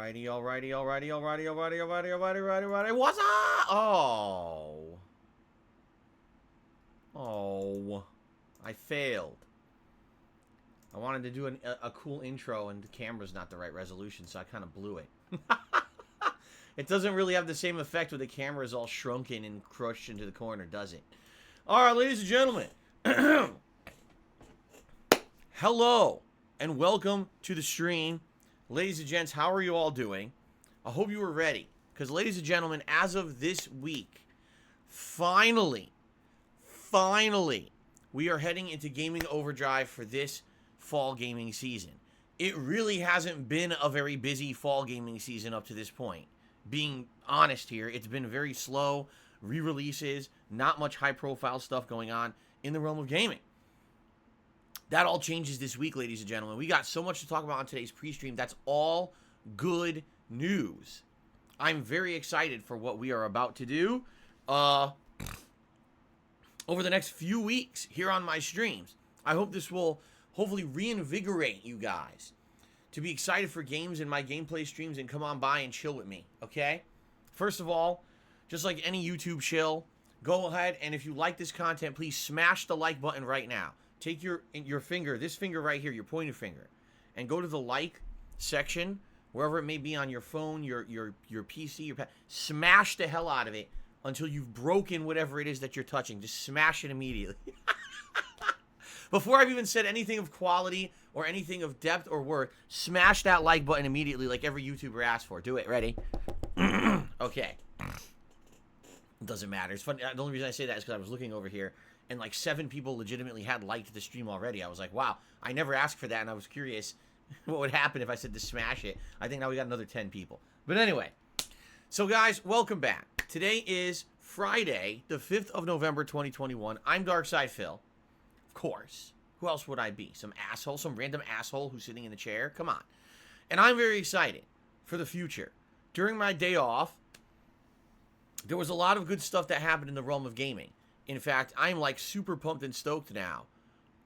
Alrighty. What's up? Oh. I failed. I wanted to do a cool intro, and the camera's not the right resolution, so I kind of blew it. It doesn't really have the same effect when the camera is all shrunken and crushed into the corner, does it? Alright, ladies and gentlemen. Hello, and welcome to the stream. Ladies and gents, how are you all doing? I hope you were ready. Because, ladies and gentlemen, as of this week, finally, we are heading into gaming overdrive for this fall gaming season. It really hasn't been a very busy fall gaming season up to this point. Being honest here, it's been very slow, re-releases, not much high-profile stuff going on in the realm of gaming. That all changes this week, ladies and gentlemen. We got so much to talk about on today's pre-stream. That's all good news. I'm very excited for what we are about to do over the next few weeks here on my streams. I hope this will hopefully reinvigorate you guys to be excited for games in my gameplay streams and come on by and chill with me, okay? First of all, just like any YouTube chill, go ahead and if you like this content, please smash the like button right now. Take your finger, this finger right here, your pointer finger, and go to the like section, wherever it may be on your phone, your PC, your pad. Smash the hell out of it until you've broken whatever it is that you're touching. Just smash it immediately. Before I've even said anything of quality or anything of depth or worth, smash that like button immediately like every YouTuber asks for. Do it. Ready? Okay. It doesn't matter. It's funny. The only reason I say that is because I was looking over here, and like 7 people legitimately had liked the stream already. I was like, wow, I never asked for that, and I was curious what would happen if I said to smash it. I think now we got another 10 people. But anyway, so guys, welcome back. Today is Friday, the 5th of November, 2021. I'm Darkside Phil. Of course. Who else would I be? Some asshole, some random asshole who's sitting in the chair? Come on. And I'm very excited for the future. During my day off, there was a lot of good stuff that happened in the realm of gaming. In fact, I'm like super pumped and stoked now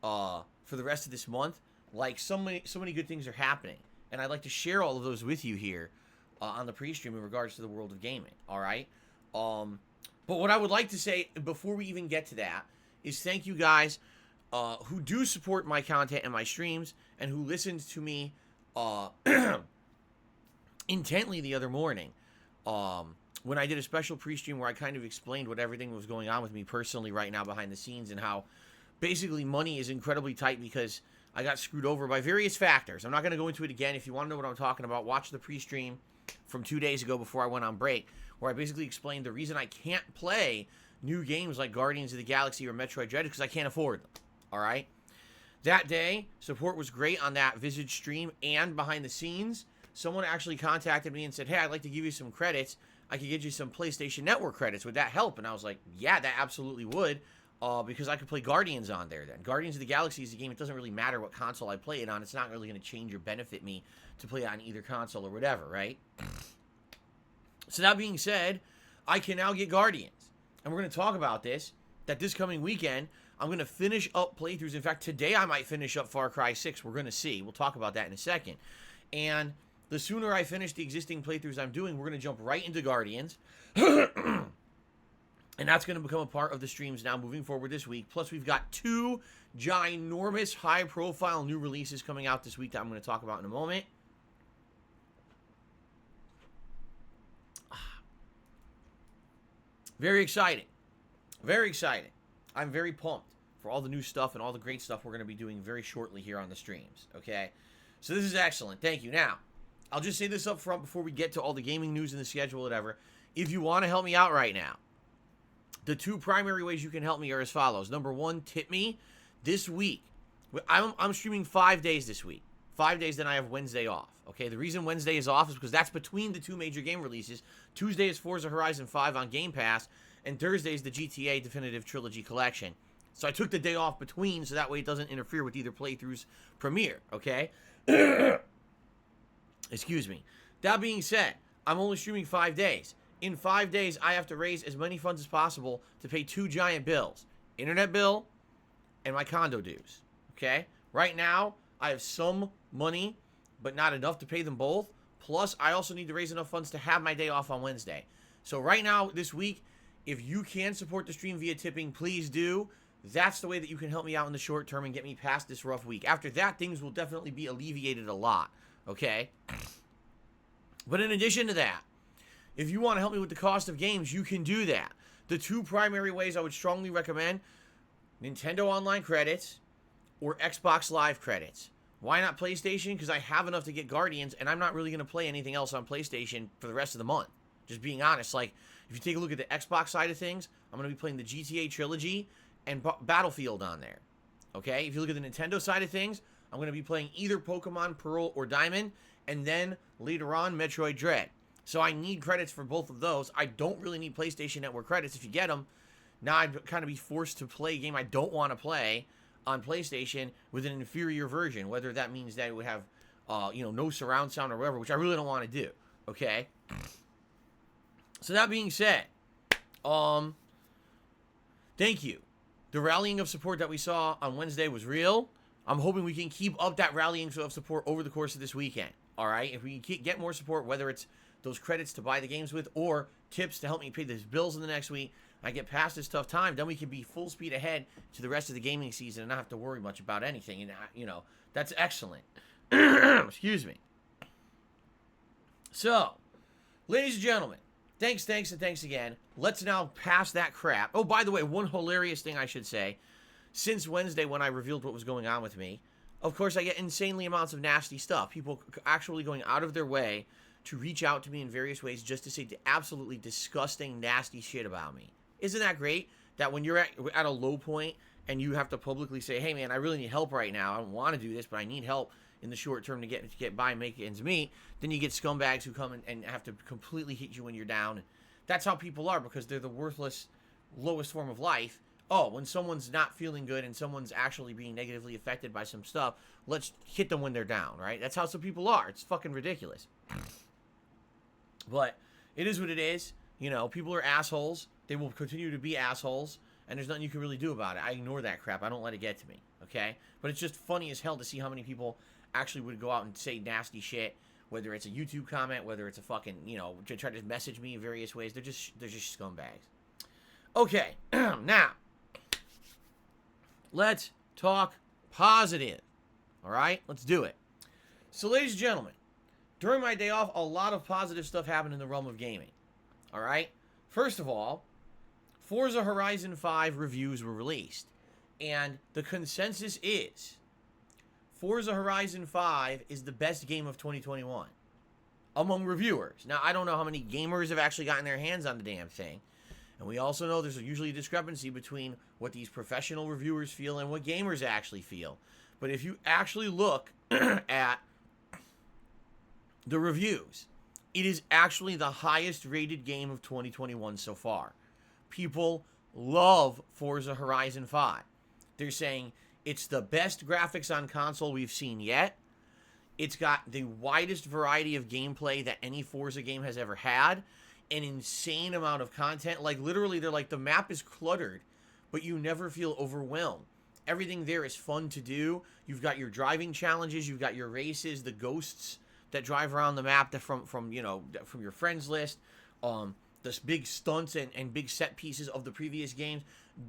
for the rest of this month. Like so many good things are happening, and I'd like to share all of those with you here on the pre-stream in regards to the world of gaming. All right. But what I would like to say before we even get to that is thank you guys who do support my content and my streams, and who listened to me intently the other morning. When I did a special pre-stream where I kind of explained what everything was going on with me personally right now behind the scenes, and how basically money is incredibly tight because I got screwed over by various factors. I'm not going to go into it again. If you want to know what I'm talking about, watch the pre-stream from 2 days ago before I went on break, where I basically explained the reason I can't play new games like Guardians of the Galaxy or Metroid Dread is because I can't afford them. All right? That day, support was great on that Visage stream and behind the scenes. Someone actually contacted me and said, hey, I'd like to give you some credits. I could get you some PlayStation Network credits. Would that help? And I was like, yeah, that absolutely would, because I could play Guardians on there then. Guardians of the Galaxy is a game. It doesn't really matter what console I play it on. It's not really going to change or benefit me to play it on either console or whatever, right? So that being said, I can now get Guardians. And we're going to talk about this, that this coming weekend, I'm going to finish up playthroughs. In fact, today I might finish up Far Cry 6. We're going to see. We'll talk about that in a second. And the sooner I finish the existing playthroughs I'm doing, we're going to jump right into Guardians. And that's going to become a part of the streams now moving forward this week. Plus, we've got 2 ginormous, high-profile new releases coming out this week that I'm going to talk about in a moment. Very exciting. Very exciting. I'm very pumped for all the new stuff and all the great stuff we're going to be doing very shortly here on the streams. Okay? So this is excellent. Thank you. Now, I'll just say this up front before we get to all the gaming news and the schedule, whatever. If you want to help me out right now, the 2 primary ways you can help me are as follows. Number 1, tip me this week. I'm streaming 5 days this week. 5 days, then I have Wednesday off. Okay, the reason Wednesday is off is because that's between the 2 major game releases. Tuesday is Forza Horizon 5 on Game Pass, and Thursday is the GTA Definitive Trilogy Collection. So I took the day off between, so that way it doesn't interfere with either playthrough's premiere, okay? Excuse me. That being said, I'm only streaming 5 days. In 5 days, I have to raise as many funds as possible to pay 2 giant bills. Internet bill and my condo dues. Okay? Right now, I have some money, but not enough to pay them both Plus, I also need to raise enough funds to have my day off on Wednesday. So right now, this week, if you can support the stream via tipping, please do. That's the way that you can help me out in the short term and get me past this rough week. After that, things will definitely be alleviated a lot, okay? But in addition to that, if you want to help me with the cost of games, you can do that. The two primary ways I would strongly recommend, Nintendo Online credits or Xbox Live credits. Why not PlayStation? Because I have enough to get Guardians, and I'm not really going to play anything else on PlayStation for the rest of the month. Just being honest, like, if you take a look at the Xbox side of things, I'm going to be playing the GTA trilogy and Battlefield on there. Okay? If you look at the Nintendo side of things, I'm going to be playing either Pokemon Pearl or Diamond, and then later on, Metroid Dread. So I need credits for both of those. I don't really need PlayStation Network credits if you get them. Now I'd kind of be forced to play a game I don't want to play on PlayStation with an inferior version, whether that means that it would have, no surround sound or whatever, which I really don't want to do. Okay? So that being said, thank you. The rallying of support that we saw on Wednesday was real. I'm hoping we can keep up that rallying of support over the course of this weekend. All right? If we can get more support, whether it's those credits to buy the games with or tips to help me pay these bills in the next week, I get past this tough time, then we can be full speed ahead to the rest of the gaming season and not have to worry much about anything. And, that's excellent. Excuse me. So, ladies and gentlemen, thanks, and thanks again. Let's now pass that crap. Oh, by the way, one hilarious thing I should say. Since Wednesday when I revealed what was going on with me, of course, I get insanely amounts of nasty stuff. People actually going out of their way to reach out to me in various ways just to say absolutely disgusting, nasty shit about me. Isn't that great? That when you're at a low point and you have to publicly say, hey, man, I really need help right now. I don't want to do this, but I need help in the short term to get by and make ends meet. Then you get scumbags who come and have to completely hit you when you're down. That's how people are because they're the worthless, lowest form of life. Oh, when someone's not feeling good and someone's actually being negatively affected by some stuff, let's hit them when they're down, right? That's how some people are. It's fucking ridiculous. But it is what it is. People are assholes. They will continue to be assholes, and there's nothing you can really do about it. I ignore that crap. I don't let it get to me, okay? But it's just funny as hell to see how many people actually would go out and say nasty shit, whether it's a YouTube comment, whether it's a fucking, to try to message me in various ways. They're just scumbags. Okay, now, let's talk positive, all right? Let's do it. So, ladies and gentlemen, during my day off, a lot of positive stuff happened in the realm of gaming. All right? First of all, Forza Horizon 5 reviews were released. And the consensus is Forza Horizon 5 is the best game of 2021 among reviewers. Now, I don't know how many gamers have actually gotten their hands on the damn thing. And we also know there's usually a discrepancy between what these professional reviewers feel and what gamers actually feel. But if you actually look at the reviews, it is actually the highest rated game of 2021 so far. People love Forza Horizon 5. They're saying it's the best graphics on console we've seen yet. It's got the widest variety of gameplay that any Forza game has ever had. An insane amount of content. Like, literally, they're like, the map is cluttered, but you never feel overwhelmed. Everything there is fun to do. You've got your driving challenges. You've got your races, the ghosts that drive around the map from your friends list, the big stunts and big set pieces of the previous games,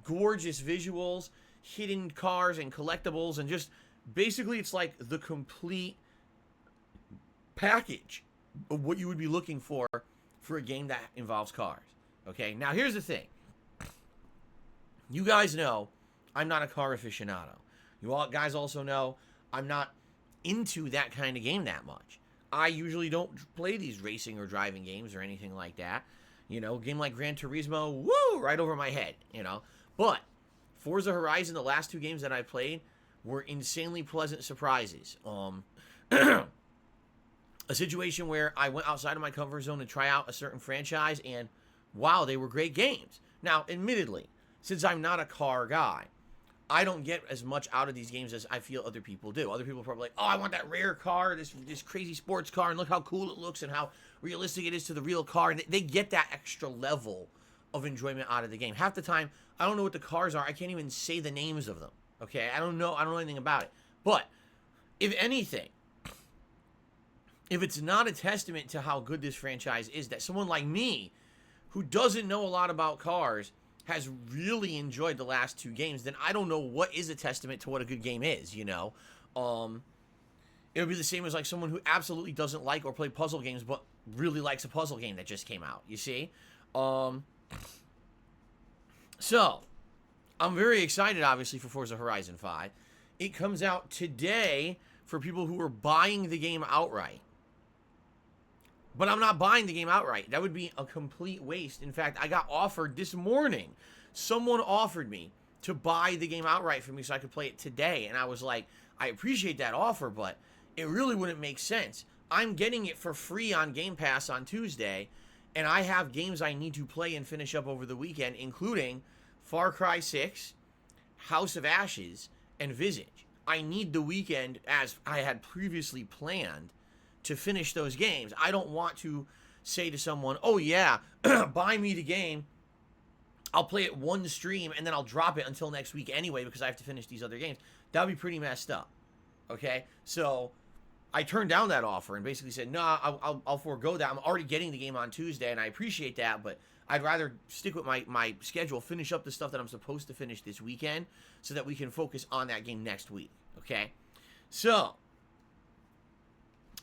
gorgeous visuals, hidden cars and collectibles, and just basically it's like the complete package of what you would be looking for a game that involves cars. Okay, now here's the thing. You guys know I'm not a car aficionado. You all guys also know I'm not into that kind of game that much. I usually don't play these racing or driving games or anything like that. A game like Gran Turismo, woo, right over my head, But Forza Horizon, the last two games that I played, were insanely pleasant surprises. A situation where I went outside of my comfort zone to try out a certain franchise, and wow, they were great games. Now, admittedly, since I'm not a car guy, I don't get as much out of these games as I feel other people do. Other people are probably like, oh, I want that rare car, this crazy sports car, and look how cool it looks and how realistic it is to the real car. And they get that extra level of enjoyment out of the game. Half the time, I don't know what the cars are. I can't even say the names of them. Okay? I don't know anything about it. But, if anything, if it's not a testament to how good this franchise is, that someone like me, who doesn't know a lot about cars, has really enjoyed the last 2 games, then I don't know what is a testament to what a good game is, you know? It would be the same as like someone who absolutely doesn't like or play puzzle games, but really likes a puzzle game that just came out, you see? So, I'm very excited, obviously, for Forza Horizon 5. It comes out today for people who are buying the game outright. But I'm not buying the game outright. That would be a complete waste. In fact, I got offered this morning. Someone offered me to buy the game outright for me so I could play it today. And I was like, I appreciate that offer, but it really wouldn't make sense. I'm getting it for free on Game Pass on Tuesday, and I have games I need to play and finish up over the weekend, including Far Cry 6, House of Ashes, and Visage. I need the weekend, as I had previously planned, to finish those games. I don't want to say to someone, oh yeah, buy me the game, I'll play it one stream, and then I'll drop it until next week anyway because I have to finish these other games. That would be pretty messed up, okay? So I turned down that offer and basically said, no, I'll forego that. I'm already getting the game on Tuesday, and I appreciate that, but I'd rather stick with my schedule, finish up the stuff that I'm supposed to finish this weekend so that we can focus on that game next week, okay? So,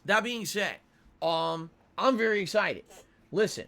that being said, I'm very excited. Listen,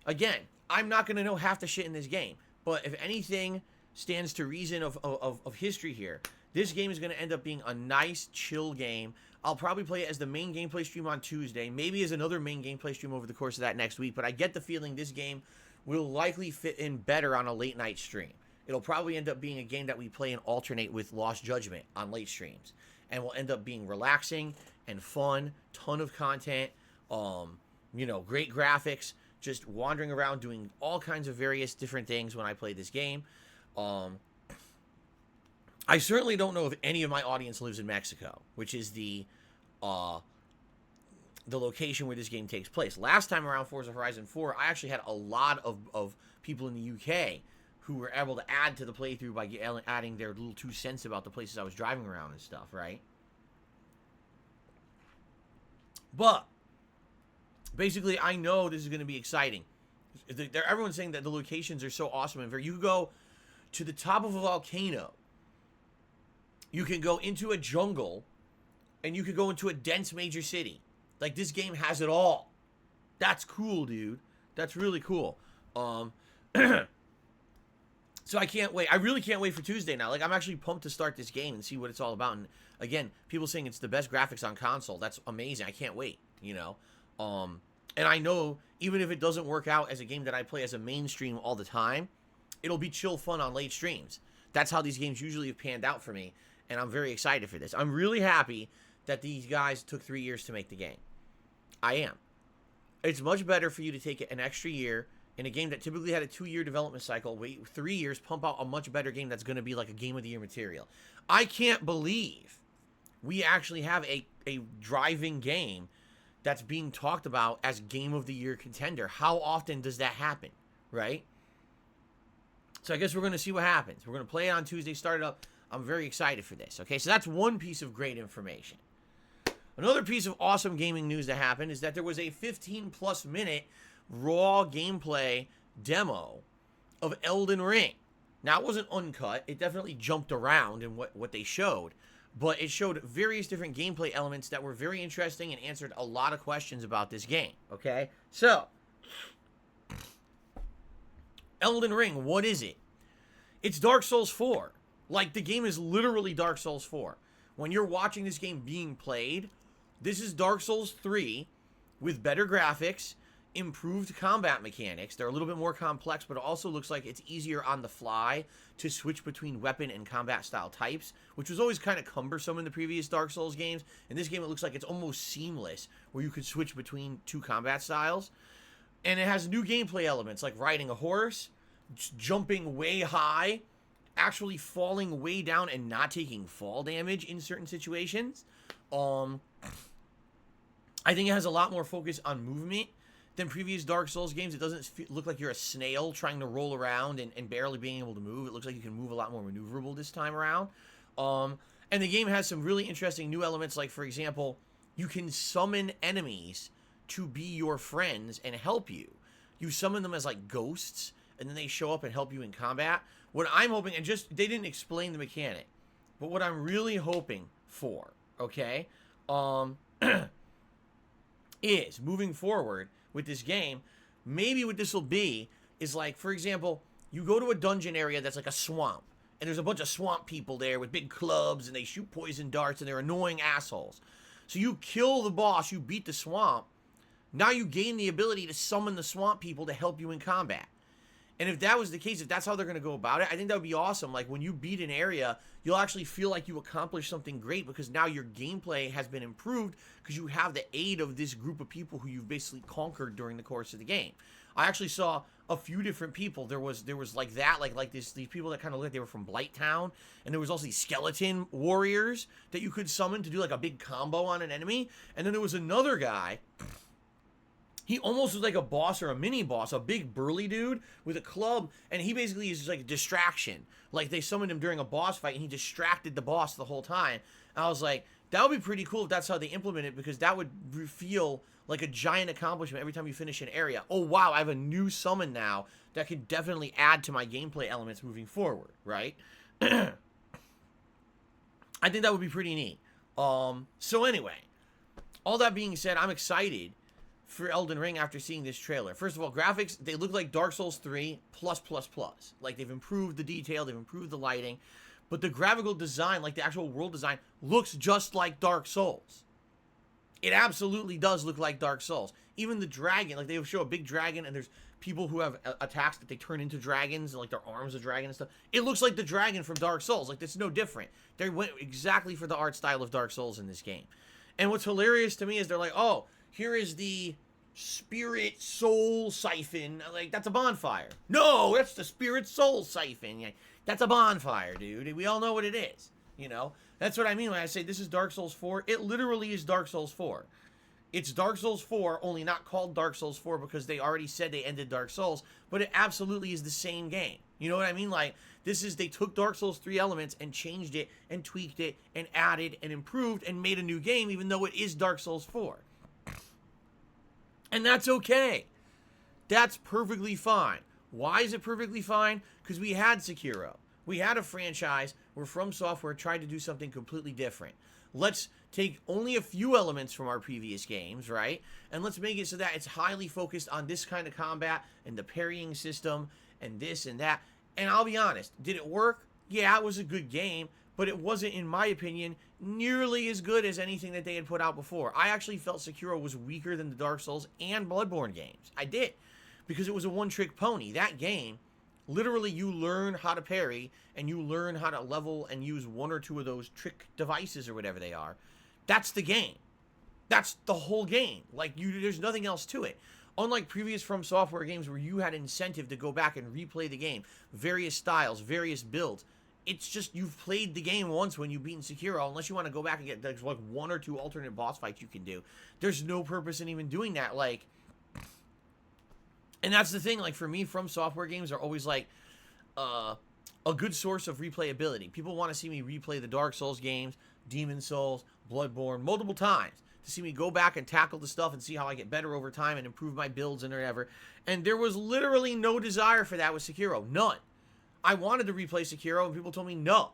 again, I'm not going to know half the shit in this game, but if anything stands to reason of history here, this game is going to end up being a nice, chill game. I'll probably play it as the main gameplay stream on Tuesday, maybe as another main gameplay stream over the course of that next week, but I get the feeling this game will likely fit in better on a late night stream. It'll probably end up being a game that we play and alternate with Lost Judgment on late streams, and will end up being relaxing and fun, ton of content, great graphics, just wandering around doing all kinds of various different things when I play this game. I certainly don't know if any of my audience lives in Mexico, which is the location where this game takes place. Last time around Forza Horizon 4, I actually had a lot of people in the UK who were able to add to the playthrough by adding their little 2 cents about the places I was driving around and stuff, right? But basically, I know this is going to be exciting. Everyone's saying that the locations are so awesome. And you go to the top of a volcano. You can go into a jungle. And you can go into a dense major city. Like, this game has it all. That's cool, dude. That's really cool. So I can't wait. I really can't wait for Tuesday now. Like, I'm actually pumped to start this game and see what it's all about. And again, people saying it's the best graphics on console. That's amazing. I can't wait, you know. And I know even if it doesn't work out as a game that I play as a mainstream all the time, it'll be chill fun on late streams. That's how these games usually have panned out for me, and I'm very excited for this. I'm really happy that these guys took 3 years to make the game. I am. It's much better for you to take an extra year in a game that typically had a 2-year development cycle, wait 3 years, pump out a much better game that's going to be like a Game of the Year material. I can't believe we actually have a driving game that's being talked about as Game of the Year contender. How often does that happen, right? So I guess we're going to see what happens. We're going to play it on Tuesday, start it up. I'm very excited for this, okay? So that's one piece of great information. Another piece of awesome gaming news that happened is that there was a 15-plus minute raw gameplay demo of Elden Ring. Now, it wasn't uncut. It definitely jumped around in what they showed. But it showed various different gameplay elements that were very interesting and answered a lot of questions about this game, okay? So, Elden Ring, what is it? It's Dark Souls 4. Like, the game is literally Dark Souls 4. When you're watching this game being played, this is Dark Souls 3 with better graphics, improved combat mechanics. They're a little bit more complex, but it also looks like it's easier on the fly to switch between weapon and combat style types, which was always kind of cumbersome in the previous Dark Souls games. In this game, it looks like it's almost seamless, where you could switch between 2 combat styles. And it has new gameplay elements, like riding a horse, jumping way high, actually falling way down and not taking fall damage in certain situations. I think it has a lot more focus on movement than previous Dark Souls games. It doesn't look like you're a snail trying to roll around and barely being able to move. It looks like you can move a lot more maneuverable this time around. And the game has some really interesting new elements, like, for example, You can summon enemies to be your friends and help you. You summon them as like ghosts, and then they show up and help you in combat. What I'm hoping, and just, they didn't explain the mechanic, but what I'm really hoping for, okay, is moving forward with this game, maybe what this will be is like, for example, you go to a dungeon area that's like a swamp, and there's a bunch of swamp people there with big clubs, and they shoot poison darts, and they're annoying assholes. So you kill the boss, you beat the swamp, now you gain the ability to summon the swamp people to help you in combat. And if that was the case, if that's how they're going to go about it, I think that would be awesome. Like, when you beat an area, you'll actually feel like you accomplished something great because now your gameplay has been improved because you have the aid of this group of people who you've basically conquered during the course of the game. I actually saw a few different people. There was like that, like these people that kind of looked like they were from Blight Town, and there was also these skeleton warriors that you could summon to do like a big combo on an enemy. And then there was another guy. He almost was like a boss or a mini boss, a big burly dude with a club, and he basically is like a distraction. Like, they summoned him during a boss fight, and he distracted the boss the whole time. And I was like, that would be pretty cool if that's how they implement it, because that would feel like a giant accomplishment every time you finish an area. Oh, wow, I have a new summon now that could definitely add to my gameplay elements moving forward, right? I think that would be pretty neat. So anyway, all that being said, I'm excited for Elden Ring after seeing this trailer. First of all, graphics, they look like Dark Souls 3 plus. Like, they've improved the detail, they've improved the lighting, but the graphical design, like the actual world design, looks just like Dark Souls. It absolutely does look like Dark Souls. Even the dragon, like, they show a big dragon, and there's people who have attacks that they turn into dragons, and like their arms are dragon and stuff. It looks like the dragon from Dark Souls. Like, it's no different. They went exactly for the art style of Dark Souls in this game. And what's hilarious to me is they're like, oh, here is the spirit soul siphon. Like, that's a bonfire. No, that's the spirit soul siphon. That's a bonfire, dude. We all know what it is. You know? That's what I mean when I say this is Dark Souls 4. It literally is Dark Souls 4. It's Dark Souls 4, only not called Dark Souls 4 because they already said they ended Dark Souls, but it absolutely is the same game. You know what I mean? Like, this is, they took Dark Souls 3 elements and changed it and tweaked it and added and improved and made a new game, even though it is Dark Souls 4. And that's okay. That's perfectly fine. Why is it perfectly fine? Because we had Sekiro. We had a franchise where From Software tried to do something completely different. Let's take only a few elements from our previous games, right? And let's make it so that it's highly focused on this kind of combat and the parrying system and this and that. And I'll be honest, did it work? Yeah, it was a good game, but it wasn't, in my opinion, nearly as good as anything that they had put out before. I actually felt Sekiro was weaker than the Dark Souls and Bloodborne games. I did, because it was a one-trick pony. That game, literally, you learn how to parry, and you learn how to level and use one or two of those trick devices or whatever they are. That's the game. That's the whole game. Like, there's nothing else to it. Unlike previous From Software games where you had incentive to go back and replay the game, various styles, various builds, it's just, you've played the game once when you've beaten Sekiro. Unless you want to go back and get like one or two alternate boss fights you can do, there's no purpose in even doing that. Like, and that's the thing, like, for me, From Software games are always like a good source of replayability. People want to see me replay the Dark Souls games, Demon Souls, Bloodborne, multiple times, to see me go back and tackle the stuff and see how I get better over time and improve my builds and whatever. And there was literally no desire for that with Sekiro. None. I wanted to replay Sekiro, and people told me no.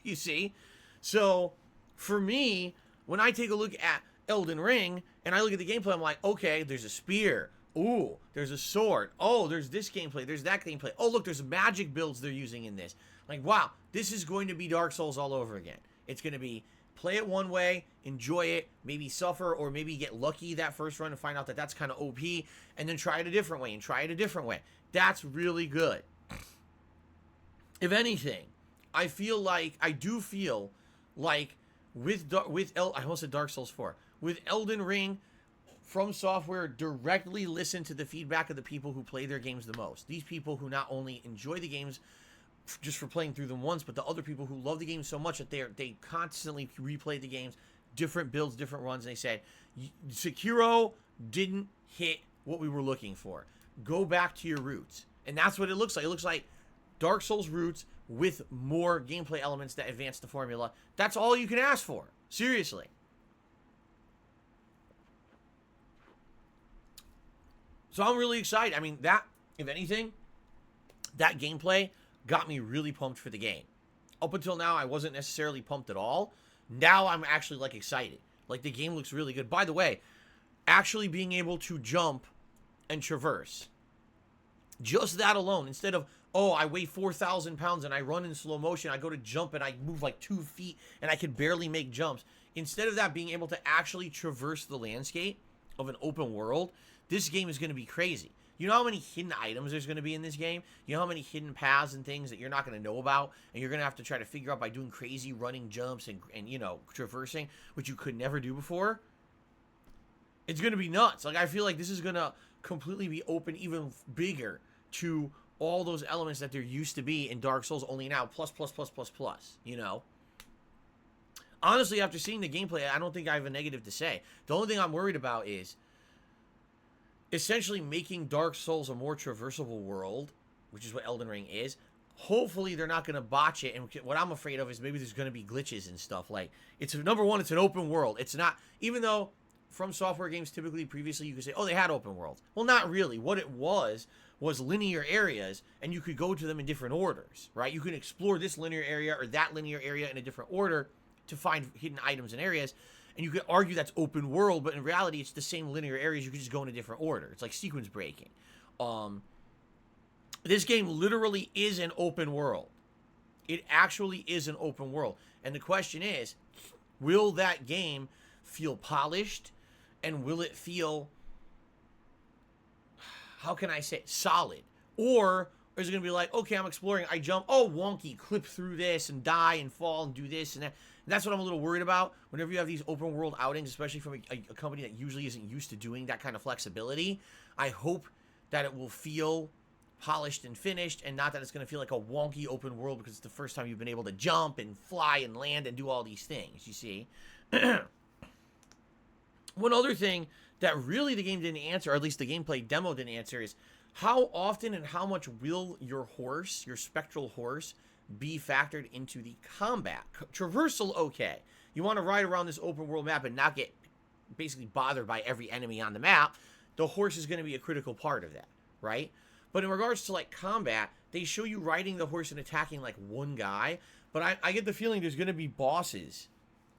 You see? So, for me, when I take a look at Elden Ring, and I look at the gameplay, I'm like, okay, there's a spear. Ooh, there's a sword. Oh, there's this gameplay. There's that gameplay. Oh, look, there's magic builds they're using in this. Like, wow, this is going to be Dark Souls all over again. It's going to be play it one way, enjoy it, maybe suffer, or maybe get lucky that first run and find out that that's kind of OP, and then try it a different way and try it a different way. That's really good. If anything, I do feel like I almost said Dark Souls 4. With Elden Ring, From Software directly listen to the feedback of the people who play their games the most. These people who not only enjoy the games just for playing through them once, but the other people who love the game so much that they constantly replay the games, different builds, different runs, and they said, Sekiro didn't hit what we were looking for. Go back to your roots. And that's what it looks like. It looks like Dark Souls roots with more gameplay elements that advance the formula. That's all you can ask for. Seriously. So I'm really excited. I mean, that, if anything, that gameplay got me really pumped for the game. Up until now, I wasn't necessarily pumped at all. Now I'm actually, like, excited. Like, the game looks really good. By the way, actually being able to jump and traverse. Just that alone, instead of, oh, I weigh 4,000 pounds and I run in slow motion, I go to jump and I move like 2 feet and I can barely make jumps. Instead of that, being able to actually traverse the landscape of an open world, this game is going to be crazy. You know how many hidden items there's going to be in this game? You know how many hidden paths and things that you're not going to know about, and you're going to have to try to figure out by doing crazy running jumps and you know, traversing, which you could never do before? It's going to be nuts. Like, I feel like this is going to completely be open even bigger to all those elements that there used to be in Dark Souls, only now plus, you know? Honestly, after seeing the gameplay, I don't think I have a negative to say. The only thing I'm worried about is essentially making Dark Souls a more traversable world, which is what Elden Ring is. Hopefully, they're not going to botch it, and what I'm afraid of is maybe there's going to be glitches and stuff. Like, it's, number one, it's an open world. It's not, even though From Software games typically previously you could say, oh, they had open worlds. Well, not really. What it was linear areas, and you could go to them in different orders, right? You can explore this linear area or that linear area in a different order to find hidden items and areas, and you could argue that's open world, but in reality, it's the same linear areas. You could just go in a different order. It's like sequence breaking. This game literally is an open world. It actually is an open world. And the question is, will that game feel polished, and will it feel, how can I say, solid? Or is it going to be like, okay, I'm exploring, I jump, oh, wonky, clip through this and die and fall and do this and that. And that's what I'm a little worried about whenever you have these open world outings, especially from a company that usually isn't used to doing that kind of flexibility. I hope that it will feel polished and finished, and not that it's going to feel like a wonky open world because it's the first time you've been able to jump and fly and land and do all these things, you see. One other thing that really the game didn't answer, or at least the gameplay demo didn't answer, is how often and how much will your horse, your spectral horse, be factored into the combat? Traversal, okay. You want to ride around this open world map and not get basically bothered by every enemy on the map. The horse is going to be a critical part of that, right? But in regards to, like, combat, they show you riding the horse and attacking, like, one guy. But I get the feeling there's going to be bosses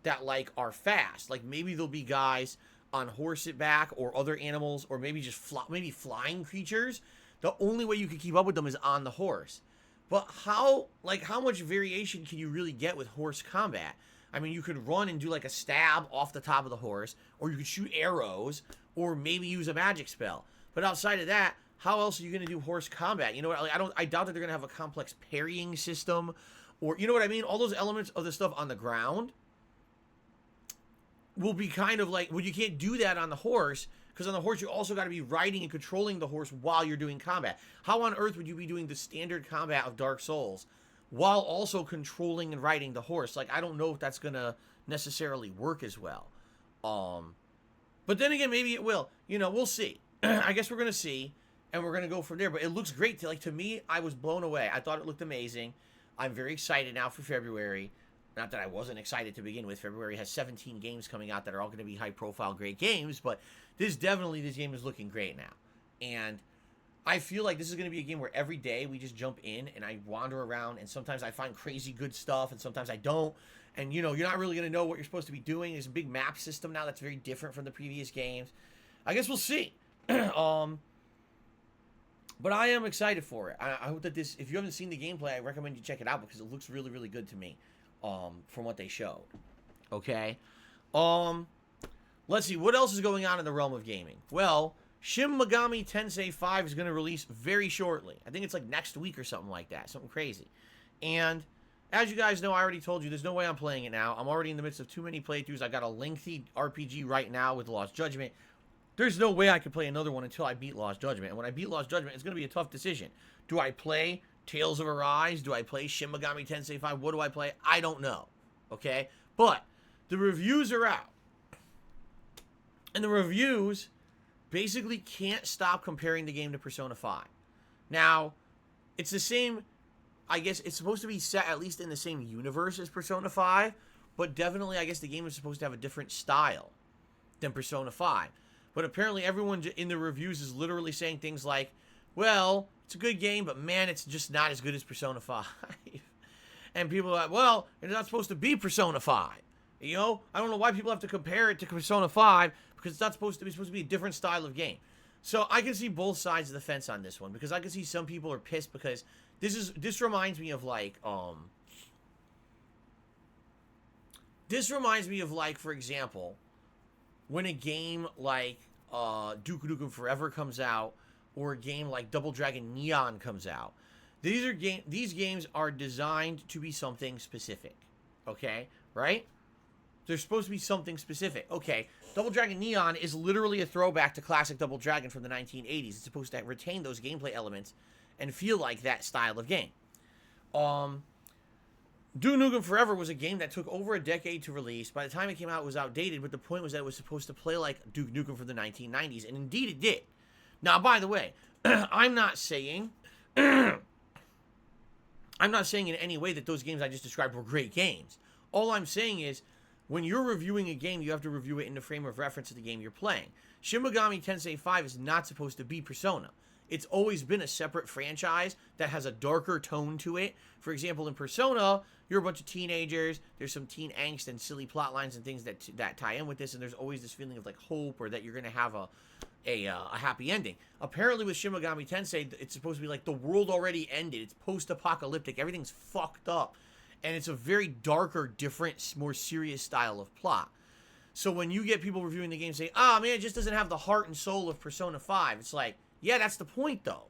that, like, are fast. Like, maybe there'll be guys on horseback or other animals, or maybe just maybe flying creatures. The only way you can keep up with them is on the horse. But how much variation can you really get with horse combat? I mean, you could run and do like a stab off the top of the horse, or you could shoot arrows, or maybe use a magic spell. But outside of that, how else are you going to do horse combat? You know what? Like, I doubt that they're going to have a complex parrying system, or, you know what I mean? All those elements of the stuff on the ground will be kind of like, well, you can't do that on the horse, because on the horse you also got to be riding and controlling the horse while you're doing combat. How on earth would you be doing the standard combat of Dark Souls while also controlling and riding the horse? Like, I don't know if that's gonna necessarily work as well. But then again, maybe it will. You know, we'll see. I guess we're gonna see, and we're gonna go from there. But it looks great. To me, I was blown away. I thought it looked amazing. I'm very excited now for February. Not that I wasn't excited to begin with. February has 17 games coming out that are all going to be high-profile, great games, but this game is looking great now. And I feel like this is going to be a game where every day we just jump in and I wander around, and sometimes I find crazy good stuff, and sometimes I don't. And, you know, you're not really going to know what you're supposed to be doing. There's a big map system now that's very different from the previous games. I guess we'll see. But I am excited for it. I hope that this, if you haven't seen the gameplay, I recommend you check it out because it looks really, really good to me. From what they showed. Okay. Let's see. What else is going on in the realm of gaming? Well, Shin Megami Tensei V is going to release very shortly. I think it's like next week or something like that. Something crazy. And as you guys know, I already told you, there's no way I'm playing it now. I'm already in the midst of too many playthroughs. I got a lengthy RPG right now with Lost Judgment. There's no way I could play another one until I beat Lost Judgment. And when I beat Lost Judgment, it's going to be a tough decision. Do I play Tales of Arise? Do I play Shin Megami Tensei V? What do I play? I don't know. Okay? But the reviews are out. And the reviews basically can't stop comparing the game to Persona 5. Now, it's the same, I guess it's supposed to be set at least in the same universe as Persona 5, but definitely I guess the game is supposed to have a different style than Persona 5. But apparently everyone in the reviews is literally saying things like, well, it's a good game, but man, it's just not as good as Persona 5. And people are like, well, it's not supposed to be Persona 5. You know, I don't know why people have to compare it to Persona 5 because it's not supposed to be. It's supposed to be a different style of game. So I can see both sides of the fence on this one because I can see some people are pissed because this reminds me of like for example, when a game like Duke Nukem Forever comes out or a game like Double Dragon Neon comes out. These games are designed to be something specific. Okay? Right? They're supposed to be something specific. Okay, Double Dragon Neon is literally a throwback to classic Double Dragon from the 1980s. It's supposed to retain those gameplay elements and feel like that style of game. Duke Nukem Forever was a game that took over a decade to release. By the time it came out, it was outdated, but the point was that it was supposed to play like Duke Nukem from the 1990s, and indeed it did. Now, by the way, I'm not saying in any way that those games I just described were great games. All I'm saying is, when you're reviewing a game, you have to review it in the frame of reference of the game you're playing. Shin Megami Tensei V is not supposed to be Persona. It's always been a separate franchise that has a darker tone to it. For example, in Persona, you're a bunch of teenagers. There's some teen angst and silly plot lines and things that tie in with this, and there's always this feeling of like hope or that you're going to have a happy ending. Apparently with Shin Megami Tensei, it's supposed to be like the world already ended. It's post-apocalyptic. Everything's fucked up. And it's a very darker, different, more serious style of plot. So when you get people reviewing the game saying, man, it just doesn't have the heart and soul of Persona 5, it's like, yeah, that's the point, though.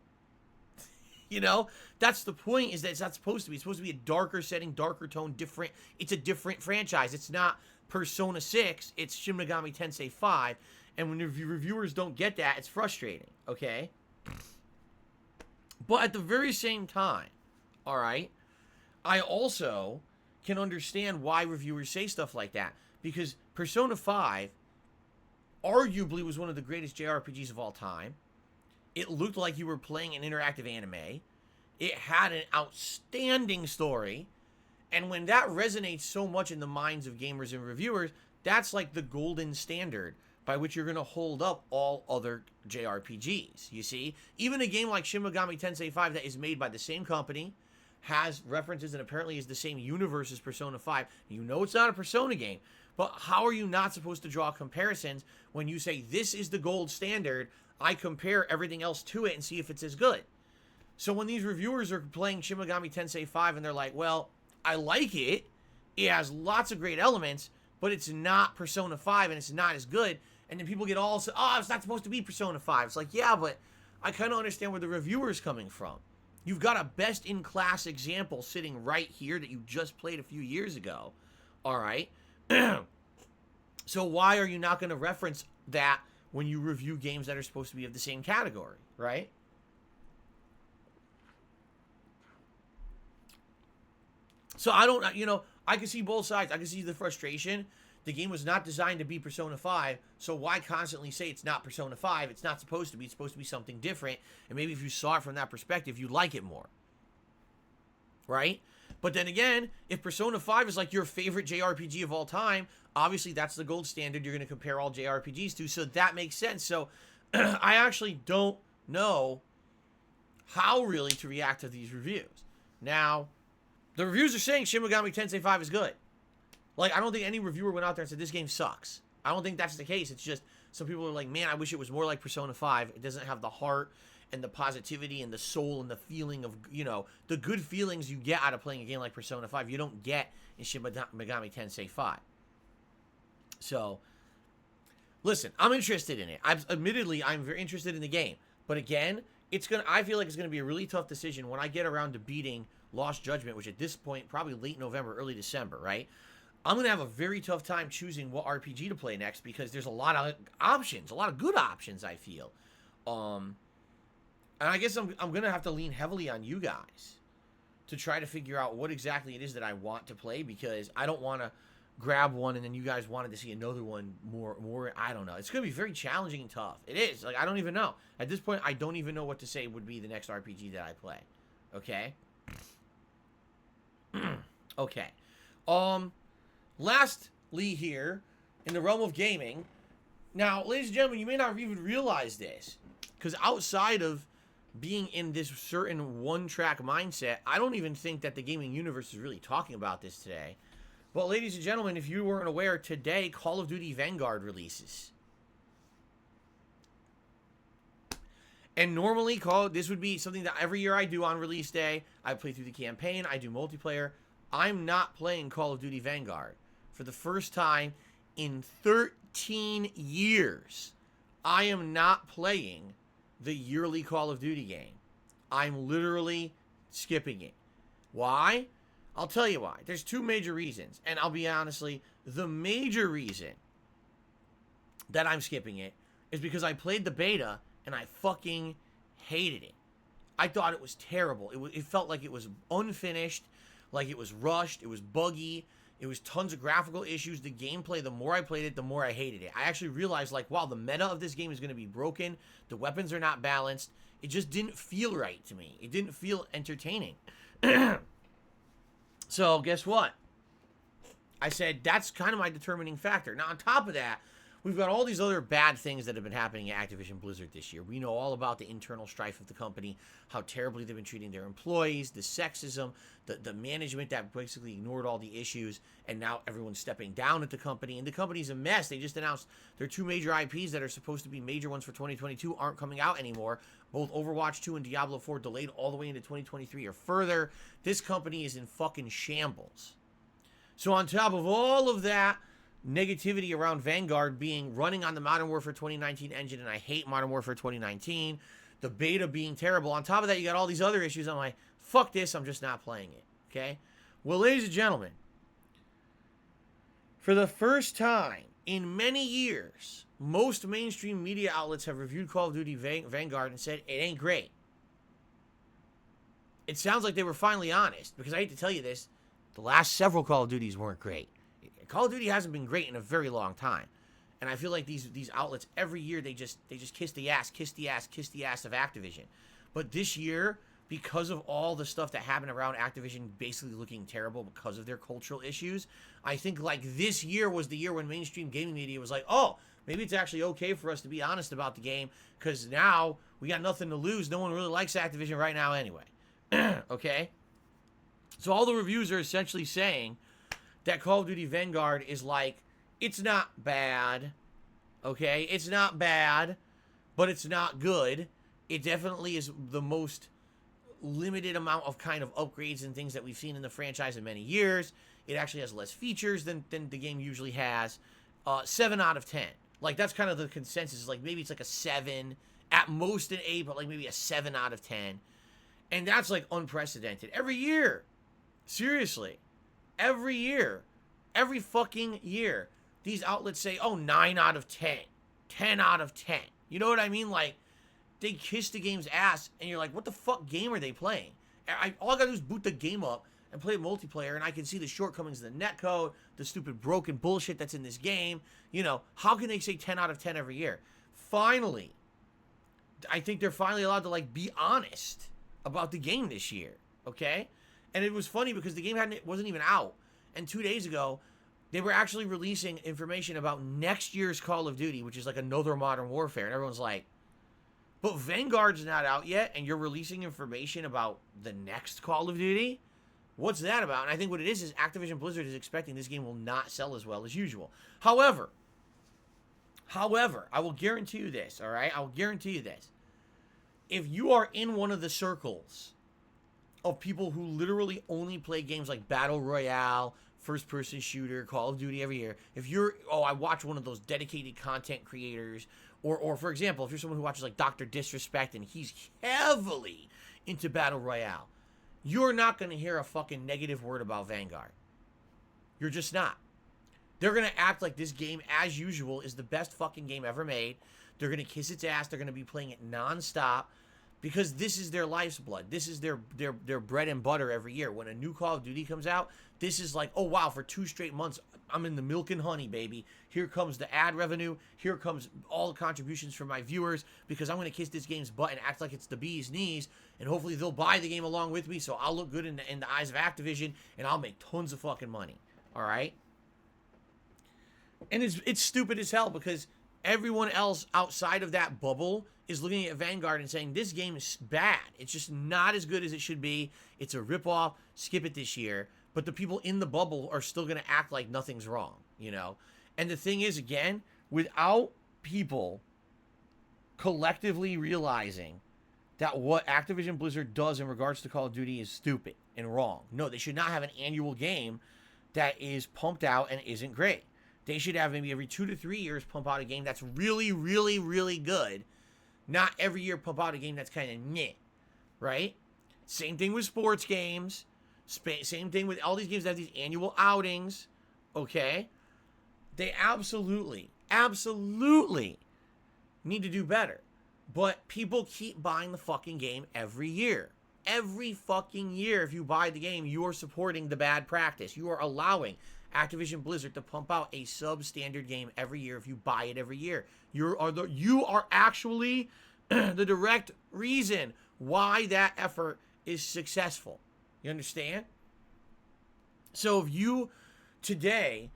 You know? That's the point, is that it's not supposed to be. It's supposed to be a darker setting, darker tone, different. It's a different franchise. It's not Persona 6. It's Shin Megami Tensei 5. And when the reviewers don't get that, it's frustrating, okay? But at the very same time, all right, I also can understand why reviewers say stuff like that. Because Persona 5 arguably was one of the greatest JRPGs of all time. It looked like you were playing an interactive anime. It had an outstanding story. And when that resonates so much in the minds of gamers and reviewers, that's like the golden standard by which you're going to hold up all other JRPGs, you see? Even a game like Shin Megami Tensei 5 that is made by the same company, has references and apparently is the same universe as Persona 5. You know it's not a Persona game, but how are you not supposed to draw comparisons when you say this is the gold standard? I compare everything else to it and see if it's as good. So when these reviewers are playing Shin Megami Tensei 5 and they're like, well, I like it. It has lots of great elements, but it's not Persona 5 and it's not as good. And then people get all, it's not supposed to be Persona 5. It's like, yeah, but I kind of understand where the reviewer's coming from. You've got a best-in-class example sitting right here that you just played a few years ago. All right? So why are you not going to reference that when you review games that are supposed to be of the same category, right? So I don't, I can see both sides. I can see the frustration. The game was not designed to be Persona 5, so why constantly say it's not Persona 5? It's not supposed to be. It's supposed to be something different, and maybe if you saw it from that perspective, you'd like it more. Right? But then again, if Persona 5 is like your favorite JRPG of all time, obviously that's the gold standard you're going to compare all JRPGs to, so that makes sense. So I actually don't know how really to react to these reviews. Now, the reviews are saying Shin Megami Tensei 5 is good. Like, I don't think any reviewer went out there and said, this game sucks. I don't think that's the case. It's just, some people are like, man, I wish it was more like Persona 5. It doesn't have the heart and the positivity and the soul and the feeling of, the good feelings you get out of playing a game like Persona 5. You don't get in Shin Megami Tensei 5. So, listen, I'm interested in it. Admittedly, I'm very interested in the game. But again, I feel like it's going to be a really tough decision when I get around to beating Lost Judgment, which at this point, probably late November, early December, right? I'm going to have a very tough time choosing what RPG to play next because there's a lot of options, a lot of good options, I feel. And I guess I'm going to have to lean heavily on you guys to try to figure out what exactly it is that I want to play because I don't want to grab one and then you guys wanted to see another one more. I don't know. It's going to be very challenging and tough. It is. Like, I don't even know. At this point, I don't even know what to say would be the next RPG that I play. Okay? Okay. Lastly here, in the realm of gaming, Now, ladies and gentlemen, you may not have even realized this, because outside of being in this certain one-track mindset, I don't even think that the gaming universe is really talking about this today. But ladies and gentlemen, if you weren't aware, today Call of Duty Vanguard releases. And normally, this would be something that every year I do on release day. I play through the campaign, I do multiplayer. I'm not playing Call of Duty Vanguard. For the first time in 13 years, I am not playing the yearly Call of Duty game. I'm literally skipping it. Why? I'll tell you why. There's two major reasons. And I'll be honestly, the major reason that I'm skipping it is because I played the beta and I fucking hated it. I thought it was terrible. It felt like it was unfinished, like it was rushed, it was buggy, it was tons of graphical issues. The gameplay, the more I played it, the more I hated it. I actually realized, like, wow, the meta of this game is going to be broken. The weapons are not balanced. It just didn't feel right to me. It didn't feel entertaining. So, guess what? I said, that's kind of my determining factor. Now, on top of that, we've got all these other bad things that have been happening at Activision Blizzard this year. We know all about the internal strife of the company, how terribly they've been treating their employees, the sexism, the management that basically ignored all the issues, and now everyone's stepping down at the company, and the company's a mess. They just announced their two major IPs that are supposed to be major ones for 2022 aren't coming out anymore. Both Overwatch 2 and Diablo 4 delayed all the way into 2023 or further. This company is in fucking shambles. So on top of all of that negativity around Vanguard being running on the Modern Warfare 2019 engine, and I hate Modern Warfare 2019, the beta being terrible, on top of that you got all these other issues, I'm like, fuck this, I'm just not playing it, okay? Well, ladies and gentlemen, for the first time in many years, most mainstream media outlets have reviewed Call of Duty Vanguard and said it ain't great. It sounds like they were finally honest, because I hate to tell you this, the last several Call of Duties weren't great. Call of Duty hasn't been great in a very long time. And I feel like these outlets, every year, they just kiss the ass of Activision. But this year, because of all the stuff that happened around Activision basically looking terrible because of their cultural issues, I think like this year was the year when mainstream gaming media was like, oh, maybe it's actually okay for us to be honest about the game, because now we got nothing to lose. No one really likes Activision right now anyway. Okay? So all the reviews are essentially saying that Call of Duty Vanguard is like, it's not bad, okay? It's not bad, but it's not good. It definitely is the most limited amount of kind of upgrades and things that we've seen in the franchise in many years. It actually has less features than the game usually has. 7 out of 10. Like, that's kind of the consensus. Like, maybe it's like a 7, at most an 8, but like maybe a 7 out of 10. And that's like unprecedented. Every year. Seriously. Every year. Every fucking year. These outlets say, oh, 9 out of 10. 10 out of 10. You know what I mean? Like, they kiss the game's ass, and you're like, what the fuck game are they playing? All I gotta do is boot the game up and play multiplayer, and I can see the shortcomings of the netcode, the stupid broken bullshit that's in this game. You know, how can they say 10 out of 10 every year? Finally, I think they're finally allowed to, like, be honest about the game this year, okay? And it was funny because the game wasn't even out. And 2 days ago, they were actually releasing information about next year's Call of Duty, which is like another Modern Warfare. And everyone's like, but Vanguard's not out yet, and you're releasing information about the next Call of Duty? What's that about? And I think what it is Activision Blizzard is expecting this game will not sell as well as usual. However, I will guarantee you this, all right? I will guarantee you this. If you are in one of the circles of people who literally only play games like Battle Royale, first-person shooter, Call of Duty every year, if you're, I watch one of those dedicated content creators, or for example, if you're someone who watches like Dr. Disrespect and he's heavily into Battle Royale, you're not going to hear a fucking negative word about Vanguard. You're just not. They're going to act like this game, as usual, is the best fucking game ever made. They're going to kiss its ass. They're going to be playing it nonstop because this is their life's blood. This is their bread and butter every year. When a new Call of Duty comes out, this is like, oh wow, for 2 straight months, I'm in the milk and honey, baby. Here comes the ad revenue. Here comes all the contributions from my viewers because I'm going to kiss this game's butt and act like it's the bee's knees. And hopefully they'll buy the game along with me so I'll look good in the eyes of Activision and I'll make tons of fucking money. All right? And it's stupid as hell because Everyone else outside of that bubble is looking at Vanguard and saying, this game is bad. It's just not as good as it should be. It's a ripoff. Skip it this year. But the people in the bubble are still going to act like nothing's wrong, you know? And the thing is, again, without people collectively realizing that what Activision Blizzard does in regards to Call of Duty is stupid and wrong. No, they should not have an annual game that is pumped out and isn't great. They should have maybe every 2 to 3 years pump out a game that's really, really, really good. Not every year pump out a game that's kind of meh, right? Same thing with sports games. Same thing with all these games that have these annual outings, okay? They absolutely, absolutely need to do better. But people keep buying the fucking game every year. Every fucking year, if you buy the game, you are supporting the bad practice. You are allowing Activision Blizzard to pump out a substandard game every year if you buy it every year. You are actually the direct reason why that effort is successful. You understand? So if you today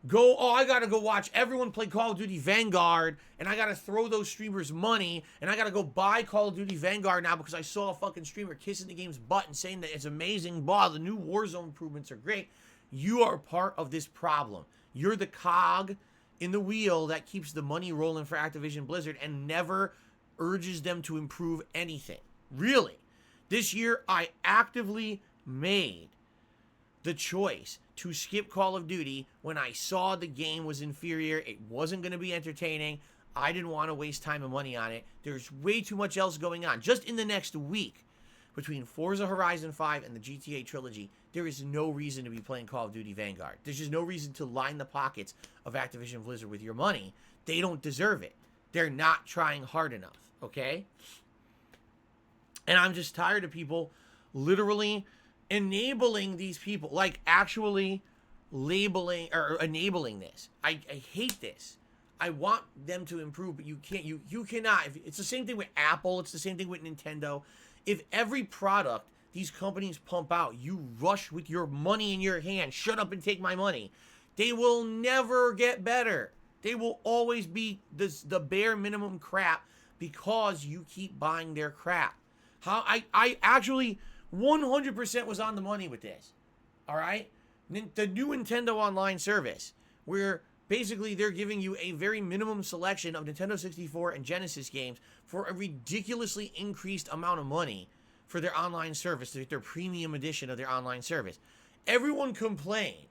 go, oh, I gotta go watch everyone play Call of Duty Vanguard, and I gotta throw those streamers money, and I gotta go buy Call of Duty Vanguard now because I saw a fucking streamer kissing the game's butt and saying that it's amazing, blah, the new Warzone improvements are great. You are part of this problem. You're the cog in the wheel that keeps the money rolling for Activision Blizzard and never urges them to improve anything. Really. This year, I actively made the choice to skip Call of Duty when I saw the game was inferior. It wasn't going to be entertaining. I didn't want to waste time and money on it. There's way too much else going on. Just in the next week, between Forza Horizon 5 and the GTA trilogy, there is no reason to be playing Call of Duty Vanguard. There's just no reason to line the pockets of Activision Blizzard with your money. They don't deserve it. They're not trying hard enough, okay? And I'm just tired of people literally enabling these people, like actually labeling or enabling this. I hate this. I want them to improve, but you can't. You cannot. It's the same thing with Apple. It's the same thing with Nintendo. If every product these companies pump out, you rush with your money in your hand, shut up and take my money, they will never get better. They will always be the bare minimum crap because you keep buying their crap. I actually 100% was on the money with this. All right? The new Nintendo Online service, where basically they're giving you a very minimum selection of Nintendo 64 and Genesis games for a ridiculously increased amount of money for their online service, their premium edition of their online service. Everyone complained.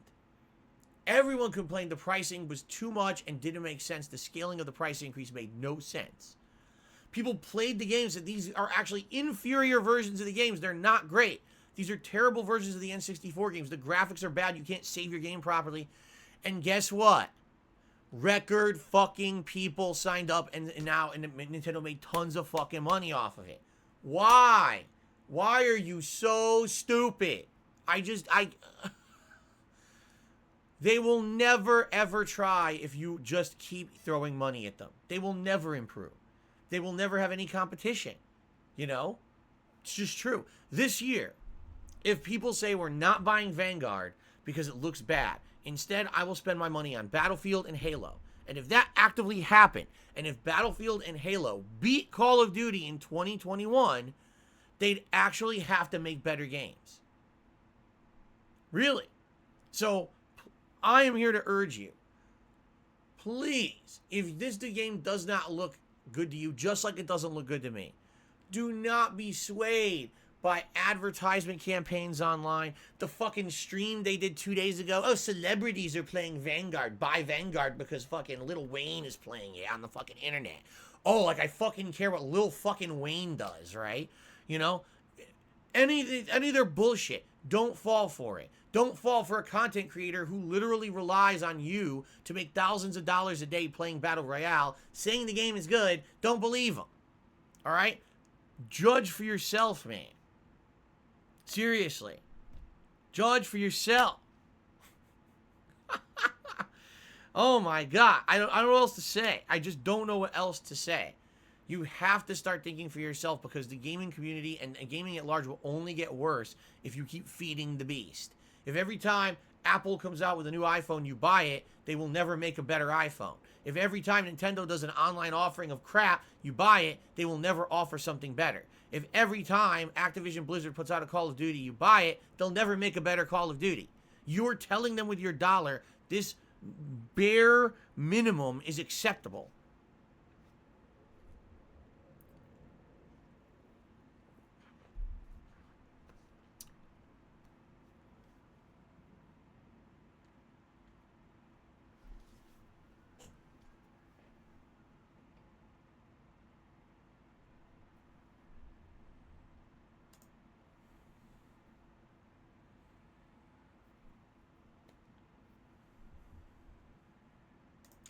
Everyone complained the pricing was too much and didn't make sense. The scaling of the price increase made no sense. People played the games that these are actually inferior versions of the games. They're not great. These are terrible versions of the N64 games. The graphics are bad. You can't save your game properly. And guess what? Record fucking people signed up and Nintendo made tons of fucking money off of it. Why? Why are you so stupid? They will never ever try if you just keep throwing money at them. They will never improve. They will never have any competition. You know? It's just true. This year, if people say we're not buying Vanguard because it looks bad, instead I will spend my money on Battlefield and Halo. And if that actively happened, and if Battlefield and Halo beat Call of Duty in 2021, they'd actually have to make better games. Really. So, I am here to urge you. Please, if this game does not look good to you, just like it doesn't look good to me, do not be swayed by advertisement campaigns online. The fucking stream they did 2 days ago. Oh, celebrities are playing Vanguard. Buy Vanguard because fucking Lil Wayne is playing it on the fucking internet. Oh, like I fucking care what Lil fucking Wayne does, right? You know? Any of their bullshit. Don't fall for it. Don't fall for a content creator who literally relies on you to make thousands of dollars a day playing Battle Royale, saying the game is good. Don't believe them. All right? Judge for yourself, man. Seriously. Judge for yourself. Oh my God. I don't know what else to say. I just don't know what else to say. You have to start thinking for yourself because the gaming community and gaming at large will only get worse if you keep feeding the beast. If every time Apple comes out with a new iPhone, you buy it, they will never make a better iPhone. If every time Nintendo does an online offering of crap, you buy it, they will never offer something better. If every time Activision Blizzard puts out a Call of Duty, you buy it, they'll never make a better Call of Duty. You're telling them with your dollar, this bare minimum is acceptable.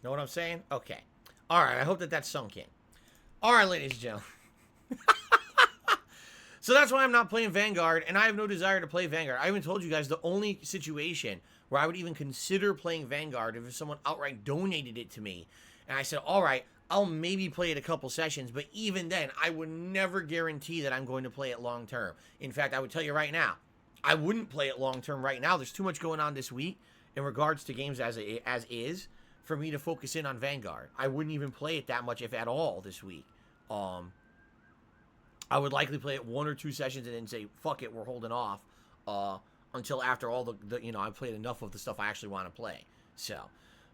Know what I'm saying? Okay. All right, I hope that that's sunk in. All right, ladies and gentlemen. So that's why I'm not playing Vanguard, and I have no desire to play Vanguard. I even told you guys the only situation where I would even consider playing Vanguard if someone outright donated it to me. And I said, all right, I'll maybe play it a couple sessions, but even then, I would never guarantee that I'm going to play it long term. In fact, I would tell you right now, I wouldn't play it long term right now. There's too much going on this week in regards to games as is for me to focus in on Vanguard. I wouldn't even play it that much, if at all, this week. I would likely play it 1 or 2 sessions and then say, fuck it, we're holding off until after all the I've played enough of the stuff I actually want to play. So,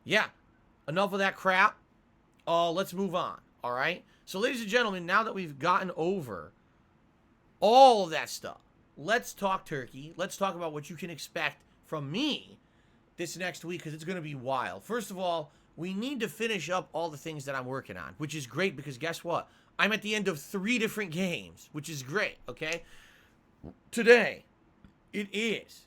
yeah, enough of that crap. Let's move on, all right? So, ladies and gentlemen, now that we've gotten over all of that stuff, let's talk turkey. Let's talk about what you can expect from me this next week, because it's going to be wild. First of all, we need to finish up all the things that I'm working on, which is great, because guess what? I'm at the end of 3 different games, which is great, okay? Today, it is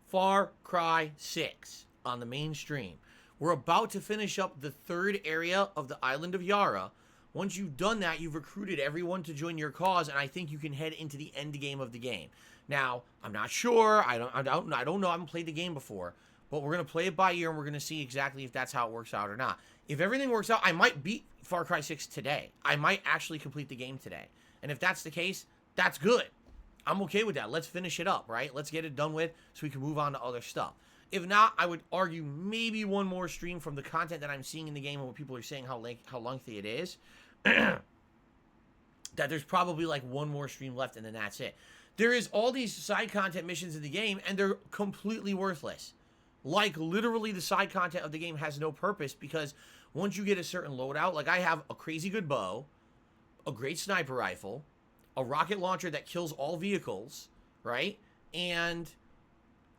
Far Cry 6 on the main stream. We're about to finish up the 3rd area of the island of Yara. Once you've done that, you've recruited everyone to join your cause, and I think you can head into the end game of the game. Now, I'm not sure. I don't know. I haven't played the game before, but we're going to play it by ear, and we're going to see exactly if that's how it works out or not. If everything works out, I might beat Far Cry 6 today. I might actually complete the game today. And if that's the case, that's good. I'm okay with that. Let's finish it up, right? Let's get it done with so we can move on to other stuff. If not, I would argue maybe one more stream from the content that I'm seeing in the game and what people are saying how lengthy it is. That there's probably like one more stream left, and then that's it. There is all these side content missions in the game, and they're completely worthless. Like, literally, the side content of the game has no purpose, because once you get a certain loadout, like I have a crazy good bow, a great sniper rifle, a rocket launcher that kills all vehicles, right? And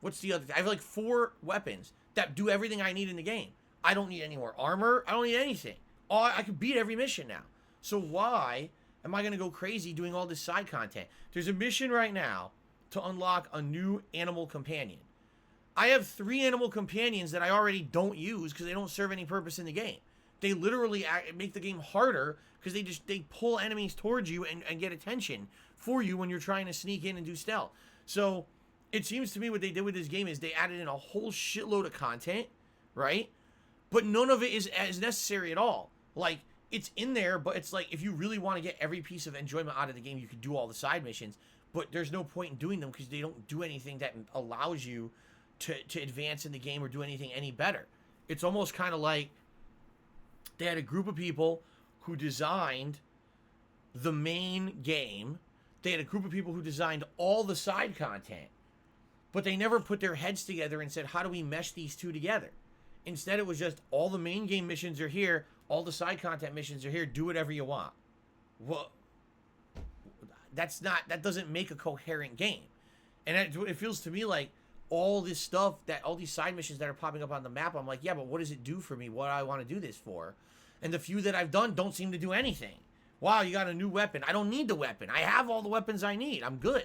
what's the other thing? I have like 4 weapons that do everything I need in the game. I don't need any more armor. I don't need anything. I could beat every mission now. So why am I going to go crazy doing all this side content? There's a mission right now to unlock a new animal companion. I have 3 animal companions that I already don't use because they don't serve any purpose in the game. They literally make the game harder because they pull enemies towards you and get attention for you when you're trying to sneak in and do stealth. So it seems to me what they did with this game is they added in a whole shitload of content, right? But none of it is as necessary at all. Like, it's in there, but it's like, if you really want to get every piece of enjoyment out of the game, you could do all the side missions, but there's no point in doing them because they don't do anything that allows you to advance in the game or do anything any better. It's almost kind of like they had a group of people who designed the main game. They had a group of people who designed all the side content, but they never put their heads together and said, how do we mesh these two together? Instead, it was just all the main game missions are here, all the side content missions are here, do whatever you want. Well, that doesn't make a coherent game. And it feels to me like all this stuff, all these side missions that are popping up on the map, I'm like, yeah, but what does it do for me? What do I want to do this for? And the few that I've done don't seem to do anything. Wow, you got a new weapon. I don't need the weapon. I have all the weapons I need. I'm good.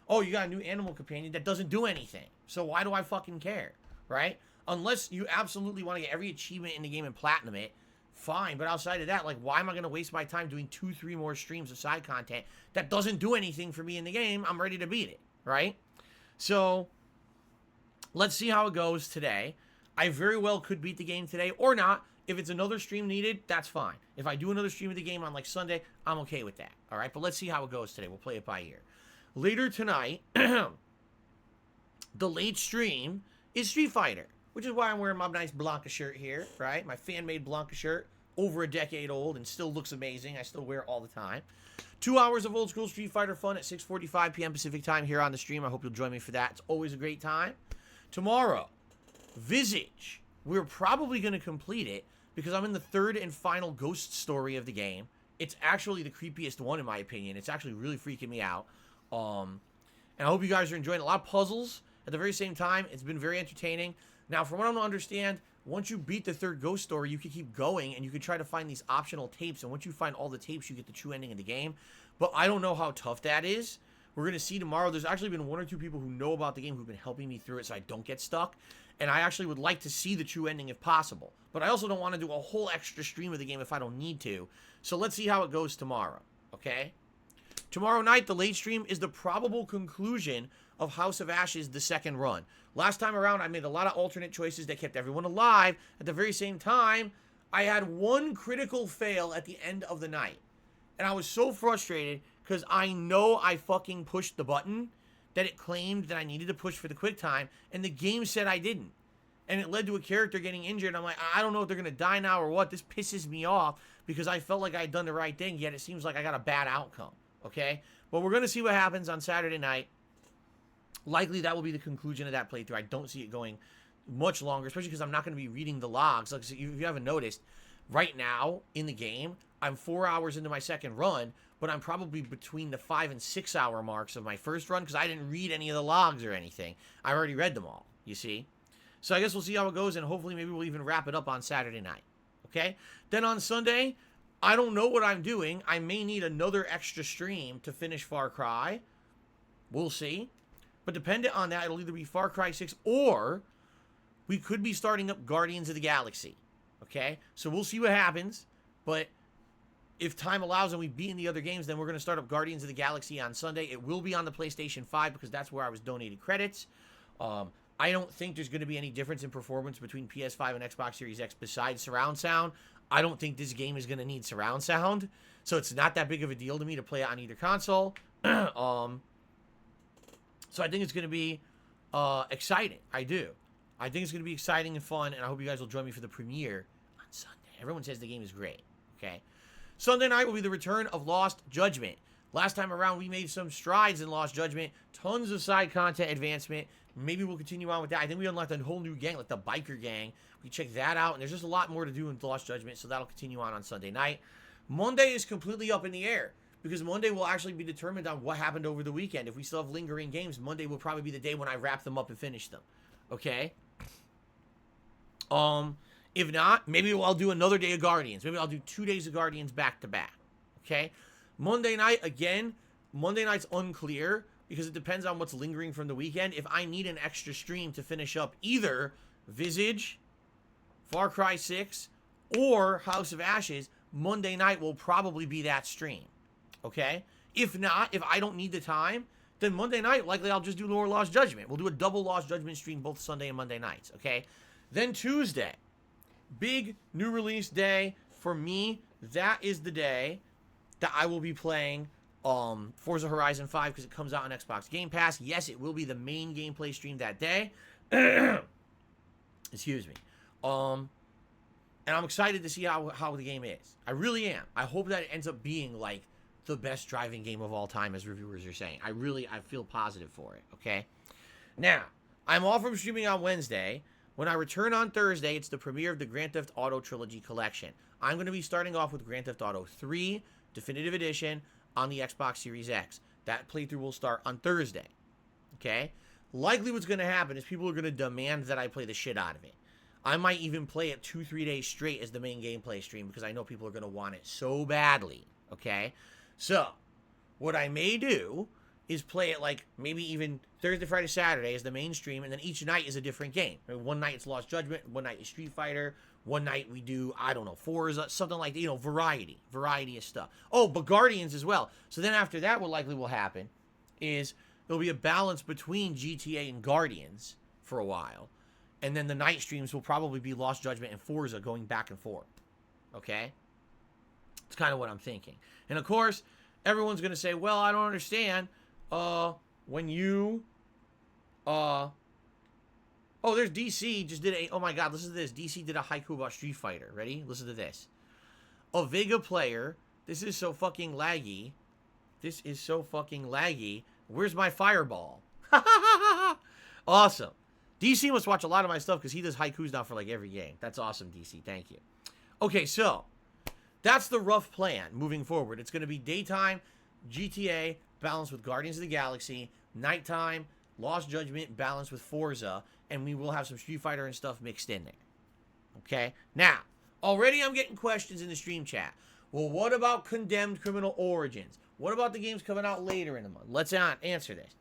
Oh, you got a new animal companion that doesn't do anything. So why do I fucking care, right? Unless you absolutely want to get every achievement in the game and platinum it, fine. But outside of that, like, why am I going to waste my time doing 2-3 more streams of side content that doesn't do anything for me in the game? I'm ready to beat it, right? So let's see how it goes today. I very well could beat the game today or not. If it's another stream needed, that's fine. If I do another stream of the game on like Sunday, I'm okay with that. All right, but let's see how it goes today. We'll play it by ear. Later tonight, the late stream is Street Fighter, which is why I'm wearing my nice Blanca shirt here, right? My fan-made Blanca shirt, over a decade old and still looks amazing. I still wear it all the time. 2 hours of old school Street Fighter fun at 6:45 p.m. Pacific time here on the stream. I hope you'll join me for that. It's always a great time. Tomorrow, Visage. We're probably going to complete it because I'm in the third and final ghost story of the game. It's actually the creepiest one in my opinion. It's actually really freaking me out. And I hope you guys are enjoying a lot of puzzles at the very same time. It's been very entertaining. Now, from what I understand, once you beat the third ghost story, you can keep going, and you can try to find these optional tapes, and once you find all the tapes, you get the true ending of the game. But I don't know how tough that is. We're going to see tomorrow. There's actually been 1 or 2 people who know about the game who've been helping me through it so I don't get stuck, and I actually would like to see the true ending if possible. But I also don't want to do a whole extra stream of the game if I don't need to. So let's see how it goes tomorrow, okay? Tomorrow night, the late stream is the probable conclusion of House of Ashes, the second run. Last time around, I made a lot of alternate choices that kept everyone alive. At the very same time, I had 1 critical fail at the end of the night. And I was so frustrated because I know I fucking pushed the button that it claimed that I needed to push for the quick time, and the game said I didn't. And it led to a character getting injured. I'm like, I don't know if they're going to die now or what. This pisses me off because I felt like I had done the right thing, yet it seems like I got a bad outcome. Okay? But we're going to see what happens on Saturday night. Likely that will be the conclusion of that playthrough. I don't see it going much longer, especially because I'm not going to be reading the logs. Like, if you haven't noticed, right now in the game, I'm 4 hours into my second run, but I'm probably between the 5 and 6 hour marks of my first run because I didn't read any of the logs or anything. I already read them all, you see? So I guess we'll see how it goes, and hopefully maybe we'll even wrap it up on Saturday night, okay? Then on Sunday, I don't know what I'm doing. I may need another extra stream to finish Far Cry. We'll see. But dependent on that, it'll either be Far Cry 6 or we could be starting up Guardians of the Galaxy. Okay? So we'll see what happens. But if time allows and we beat in the other games, then we're going to start up Guardians of the Galaxy on Sunday. It will be on the PlayStation 5 because that's where I was donating credits. I don't think there's going to be any difference in performance between PS5 and Xbox Series X besides surround sound. I don't think this game is going to need surround sound. So it's not that big of a deal to me to play it on either console. So I think it's going to be exciting. I do. I think it's going to be exciting and fun, and I hope you guys will join me for the premiere on Sunday. Everyone says the game is great, okay? Sunday night will be the return of Lost Judgment. Last time around, we made some strides in Lost Judgment. Tons of side content advancement. Maybe we'll continue on with that. I think we unlocked a whole new gang, like the Biker Gang. We check that out, and there's just a lot more to do in Lost Judgment, so that'll continue on Sunday night. Monday is completely up in the air, because Monday will actually be determined on what happened over the weekend. If we still have lingering games, Monday will probably be the day when I wrap them up and finish them. Okay? If not, maybe I'll do another day of Guardians. Maybe I'll do 2 days of Guardians back to back. Okay? Monday night, again, Monday night's unclear because it depends on what's lingering from the weekend. If I need an extra stream to finish up either Visage, Far Cry 6, or House of Ashes, Monday night will probably be that stream. Okay? If not, if I don't need the time, then Monday night, likely I'll just do more Lost Judgment. We'll do a double Lost Judgment stream both Sunday and Monday nights. Okay? Then Tuesday, big new release day for me. That is the day that I will be playing Forza Horizon 5 because it comes out on Xbox Game Pass. Yes, it will be the main gameplay stream that day. Excuse me. And I'm excited to see how the game is. I really am. I hope that it ends up being like the best driving game of all time, as reviewers are saying. I feel positive for it, okay? Now, I'm off from streaming on Wednesday. When I return on Thursday, it's the premiere of the Grand Theft Auto Trilogy Collection. I'm going to be starting off with Grand Theft Auto 3 Definitive Edition on the Xbox Series X. That playthrough will start on Thursday, okay? Likely what's going to happen is people are going to demand that I play the shit out of it. I might even play it 2-3 days straight as the main gameplay stream because I know people are going to want it so badly, okay? So, what I may do is play it like maybe even Thursday, Friday, Saturday as the main stream, and then each night is a different game. One night it's Lost Judgment, one night is Street Fighter, one night we do, I don't know, Forza, something like that, you know, variety of stuff. Oh, but Guardians as well. So then after that, what likely will happen is there'll be a balance between GTA and Guardians for a while, and then the night streams will probably be Lost Judgment and Forza going back and forth, okay? It's kind of what I'm thinking. And of course, everyone's going to say, well, I don't understand. When you Oh, there's DC just did a... Oh my god, listen to this. DC did a haiku about Street Fighter. Ready? Listen to this. A Vega player. This is so fucking laggy. This is so fucking laggy. Where's my fireball? Awesome. DC must watch a lot of my stuff because he does haikus now for like every game. That's awesome, DC. Thank you. Okay, so that's the rough plan moving forward. It's going to be daytime, GTA, balanced with Guardians of the Galaxy, nighttime, Lost Judgment, balanced with Forza, and we will have some Street Fighter and stuff mixed in there. Okay? Now, already I'm getting questions in the stream chat. Well, what about Condemned Criminal Origins? What about the games coming out later in the month? Let's answer this.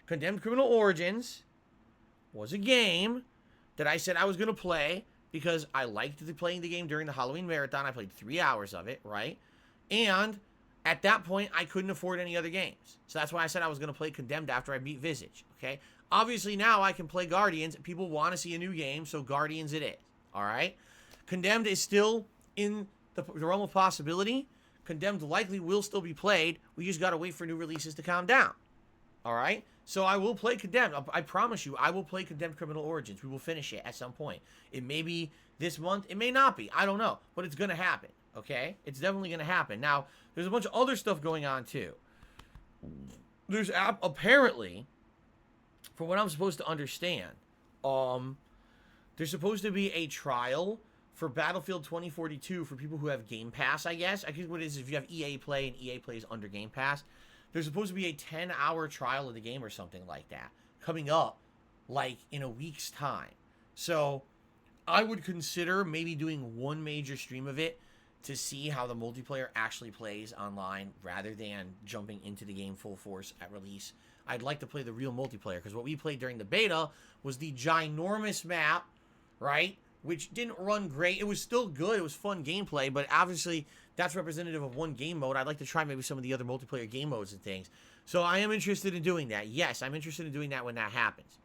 Condemned Criminal Origins was a game that I said I was going to play because I liked playing the game during the Halloween marathon. I played 3 hours of it, right? And at that point, I couldn't afford any other games. So that's why I said I was going to play Condemned after I beat Visage, okay? Obviously, now I can play Guardians. People want to see a new game, so Guardians it is, all right? Condemned is still in the realm of possibility. Condemned likely will still be played. We just got to wait for new releases to calm down, all right? So I will play Condemned. I promise you, I will play Condemned Criminal Origins. We will finish it at some point. It may be this month. It may not be. I don't know. But it's going to happen, okay? It's definitely going to happen. Now, there's a bunch of other stuff going on, too. There's apparently, from what I'm supposed to understand, there's supposed to be a trial for Battlefield 2042 for people who have Game Pass, I guess. I guess what it is if you have EA Play and EA Play is under Game Pass. There's supposed to be a 10-hour trial of the game or something like that coming up, like, in a week's time. So, I would consider maybe doing one major stream of it to see how the multiplayer actually plays online rather than jumping into the game full force at release. I'd like to play the real multiplayer because what we played during the beta was the ginormous map, right? Which didn't run great. It was still good. It was fun gameplay, but obviously that's representative of one game mode. I'd like to try maybe some of the other multiplayer game modes and things. So I am interested in doing that. Yes, I'm interested in doing that when that happens.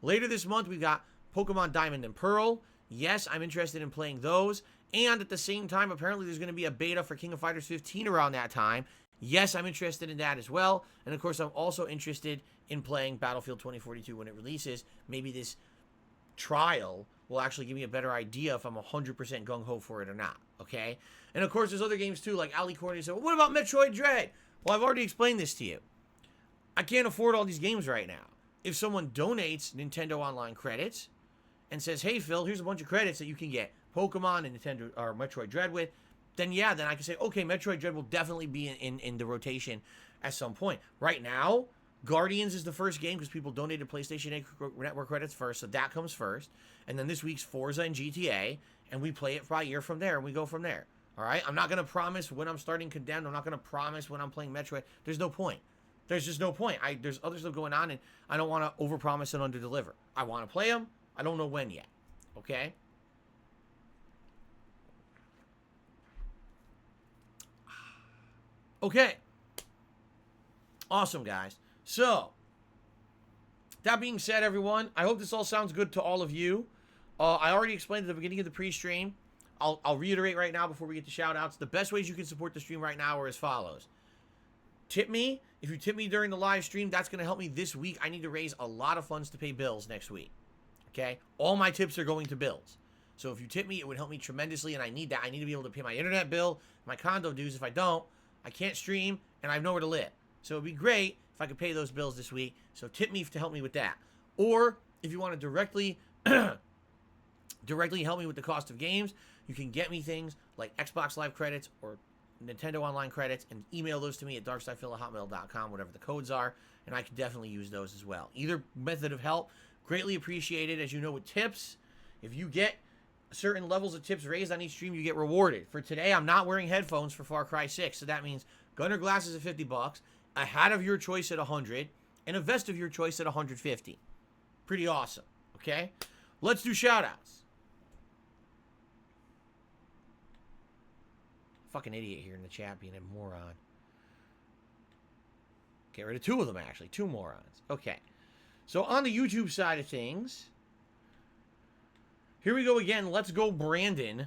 Later this month, we've got Pokemon Diamond and Pearl. Yes, I'm interested in playing those. And at the same time, apparently there's going to be a beta for King of Fighters 15 around that time. Yes, I'm interested in that as well. And of course, I'm also interested in playing Battlefield 2042 when it releases. Maybe this trial will actually give me a better idea if I'm 100% gung-ho for it or not, okay? And of course, there's other games too, like Ali Corney said, well, what about Metroid Dread? Well, I've already explained this to you. I can't afford all these games right now. If someone donates Nintendo Online credits and says, hey, Phil, here's a bunch of credits that you can get Pokemon and Nintendo or Metroid Dread with, then yeah, then I can say, okay, Metroid Dread will definitely be in the rotation at some point. Right now, Guardians is the first game because people donated PlayStation Network credits first, so that comes first. And then this week's Forza and GTA, and we play it by year from there, and we go from there. All right? I'm not going to promise when I'm starting Condemned. I'm not going to promise when I'm playing Metroid. There's no point. There's just no point. There's other stuff going on, and I don't want to overpromise and underdeliver. I want to play them. I don't know when yet. Okay? Okay. Awesome, guys. So, that being said, everyone, I hope this all sounds good to all of you. I already explained at the beginning of the pre-stream. I'll reiterate right now before we get to shout-outs. The best ways you can support the stream right now are as follows. Tip me. If you tip me during the live stream, that's going to help me this week. I need to raise a lot of funds to pay bills next week. Okay? All my tips are going to bills. So if you tip me, it would help me tremendously, and I need that. I need to be able to pay my internet bill, my condo dues. If I don't, I can't stream, and I have nowhere to live. So it would be great if I could pay those bills this week. So tip me to help me with that. Or if you want to directly help me with the cost of games, you can get me things like Xbox Live credits or Nintendo Online credits and email those to me at darksyphil@hotmail.com, whatever the codes are, and I can definitely use those as well. Either method of help, greatly appreciated. As you know, with tips, if you get certain levels of tips raised on each stream, you get rewarded. For today, I'm not wearing headphones for Far Cry 6, so that means gunner glasses at $50, a hat of your choice at $100, and a vest of your choice at $150. Pretty awesome, okay? Let's do shout-outs. Fucking idiot here in the chat being a moron. Get rid of two of them, actually. Two morons. Okay. So, on the YouTube side of things, here we go again. Let's go, Brandon.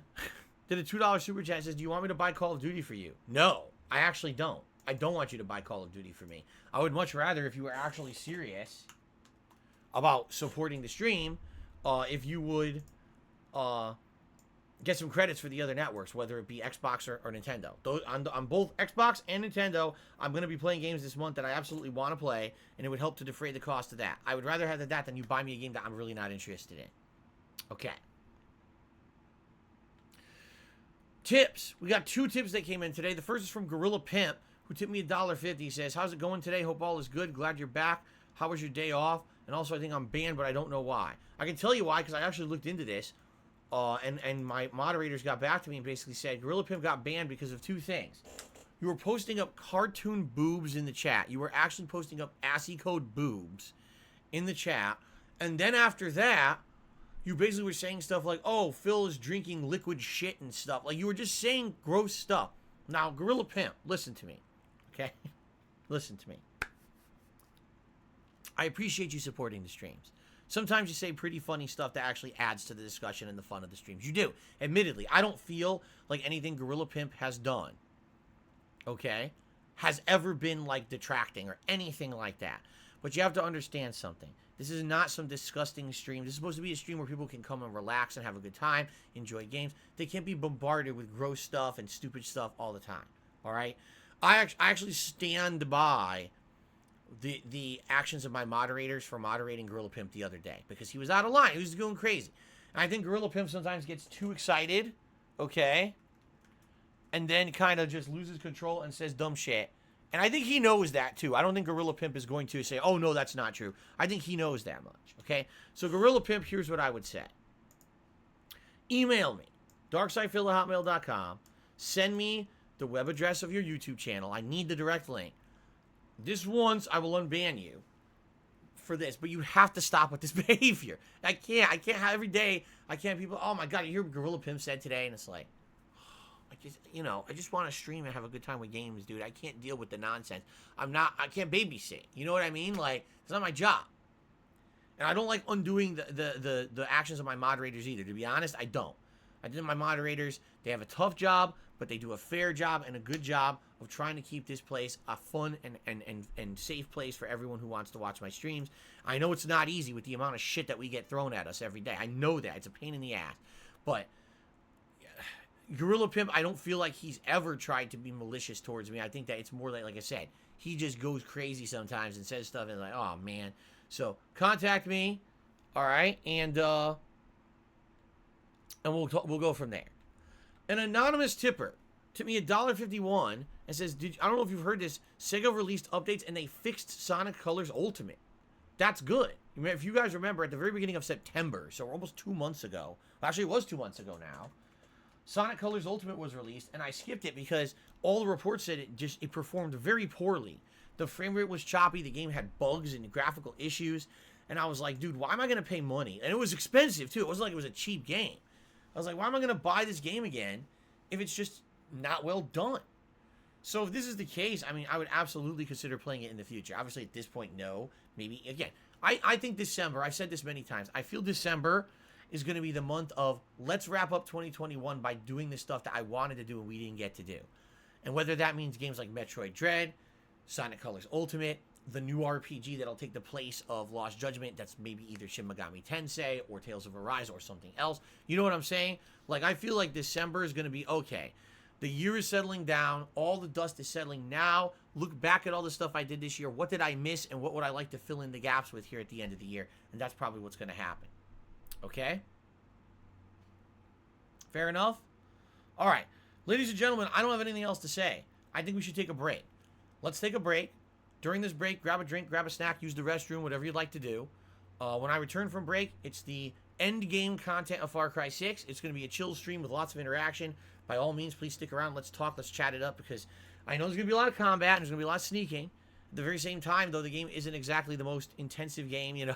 Did a $2 super chat. Says, do you want me to buy Call of Duty for you? No, I actually don't. I don't want you to buy Call of Duty for me. I would much rather, if you were actually serious about supporting the stream, if you would get some credits for the other networks, whether it be Xbox or Nintendo. Those, on both Xbox and Nintendo, I'm going to be playing games this month that I absolutely want to play, and it would help to defray the cost of that. I would rather have that than you buy me a game that I'm really not interested in. Okay. Tips. We got 2 tips that came in today. The first is from Gorilla Pimp, who tipped me $1.50. He says, how's it going today? Hope all is good. Glad you're back. How was your day off? And also, I think I'm banned, but I don't know why. I can tell you why, because I actually looked into this. And my moderators got back to me and basically said, Gorilla Pimp got banned because of 2 things. You were posting up cartoon boobs in the chat. You were actually posting up ASCII code boobs in the chat. And then after that, you basically were saying stuff like, oh, Phil is drinking liquid shit and stuff. Like, you were just saying gross stuff. Now, Gorilla Pimp, listen to me. Okay? Listen to me. I appreciate you supporting the streams. Sometimes you say pretty funny stuff that actually adds to the discussion and the fun of the streams. You do. Admittedly, I don't feel like anything Gorilla Pimp has done, okay, has ever been, like, detracting or anything like that. But you have to understand something. This is not some disgusting stream. This is supposed to be a stream where people can come and relax and have a good time, enjoy games. They can't be bombarded with gross stuff and stupid stuff all the time, all right? I actually stand by the actions of my moderators for moderating Gorilla Pimp the other day, because he was out of line. He was going crazy. And I think Gorilla Pimp sometimes gets too excited, okay, and then kind of just loses control and says dumb shit. And I think he knows that too. I don't think Gorilla Pimp is going to say, oh no, that's not true. I think he knows that much, okay? So Gorilla Pimp, here's what I would say. Email me, darksidephil@hotmail.com. Send me the web address of your YouTube channel. I need the direct link. This once, I will unban you for this, but you have to stop with this behavior. I can't have every day, I can't people, oh my God, you hear what Gorilla Pimp said today? And it's like, I just want to stream and have a good time with games, dude. I can't deal with the nonsense. I can't babysit. You know what I mean? Like, it's not my job. And I don't like undoing the actions of my moderators either. To be honest, I don't. I think my moderators, they have a tough job, but they do a fair job and a good job of trying to keep this place a fun and safe place for everyone who wants to watch my streams. I know it's not easy with the amount of shit that we get thrown at us every day. I know that. It's a pain in the ass. But Gorilla Pimp, I don't feel like he's ever tried to be malicious towards me. I think that it's more like I said, he just goes crazy sometimes and says stuff and like, oh man. So contact me, all right, and we'll go from there. An anonymous tipper tipped me $1.51 and says, I don't know if you've heard this, Sega released updates and they fixed Sonic Colors Ultimate. That's good. If you guys remember, at the very beginning of September, so almost 2 months ago, actually it was 2 months ago now, Sonic Colors Ultimate was released, and I skipped it because all the reports said it performed very poorly. The frame rate was choppy, the game had bugs and graphical issues, and I was like, dude, why am I going to pay money? And it was expensive, too. It wasn't like it was a cheap game. I was like, why am I going to buy this game again if it's just not well done? So if this is the case, I mean, I would absolutely consider playing it in the future. Obviously, at this point, no. Maybe, again, I think December, I've said this many times, I feel December is going to be the month of let's wrap up 2021 by doing the stuff that I wanted to do and we didn't get to do. And whether that means games like Metroid Dread, Sonic Colors Ultimate, the new RPG that'll take the place of Lost Judgment, that's maybe either Shin Megami Tensei or Tales of Horizon or something else. You know what I'm saying? Like, I feel like December is going to be okay. The year is settling down. All the dust is settling now. Look back at all the stuff I did this year. What did I miss and what would I like to fill in the gaps with here at the end of the year? And that's probably what's going to happen. Okay? Fair enough? All right. Ladies and gentlemen, I don't have anything else to say. I think we should take a break. Let's take a break. During this break, grab a drink, grab a snack, use the restroom, whatever you'd like to do. When I return from break, it's the end game content of Far Cry 6. It's going to be a chill stream with lots of interaction. By all means, please stick around. Let's talk. Let's chat it up because I know there's going to be a lot of combat and there's going to be a lot of sneaking. At the very same time, though, the game isn't exactly the most intensive game, you know.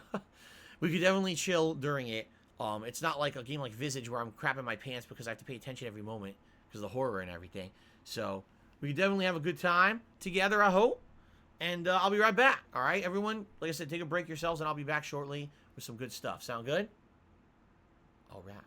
We could definitely chill during it. It's not like a game like Visage where I'm crapping my pants because I have to pay attention every moment because of the horror and everything. So we could definitely have a good time together, I hope. And I'll be right back. All right, everyone? Like I said, take a break yourselves, and I'll be back shortly with some good stuff. Sound good? All right.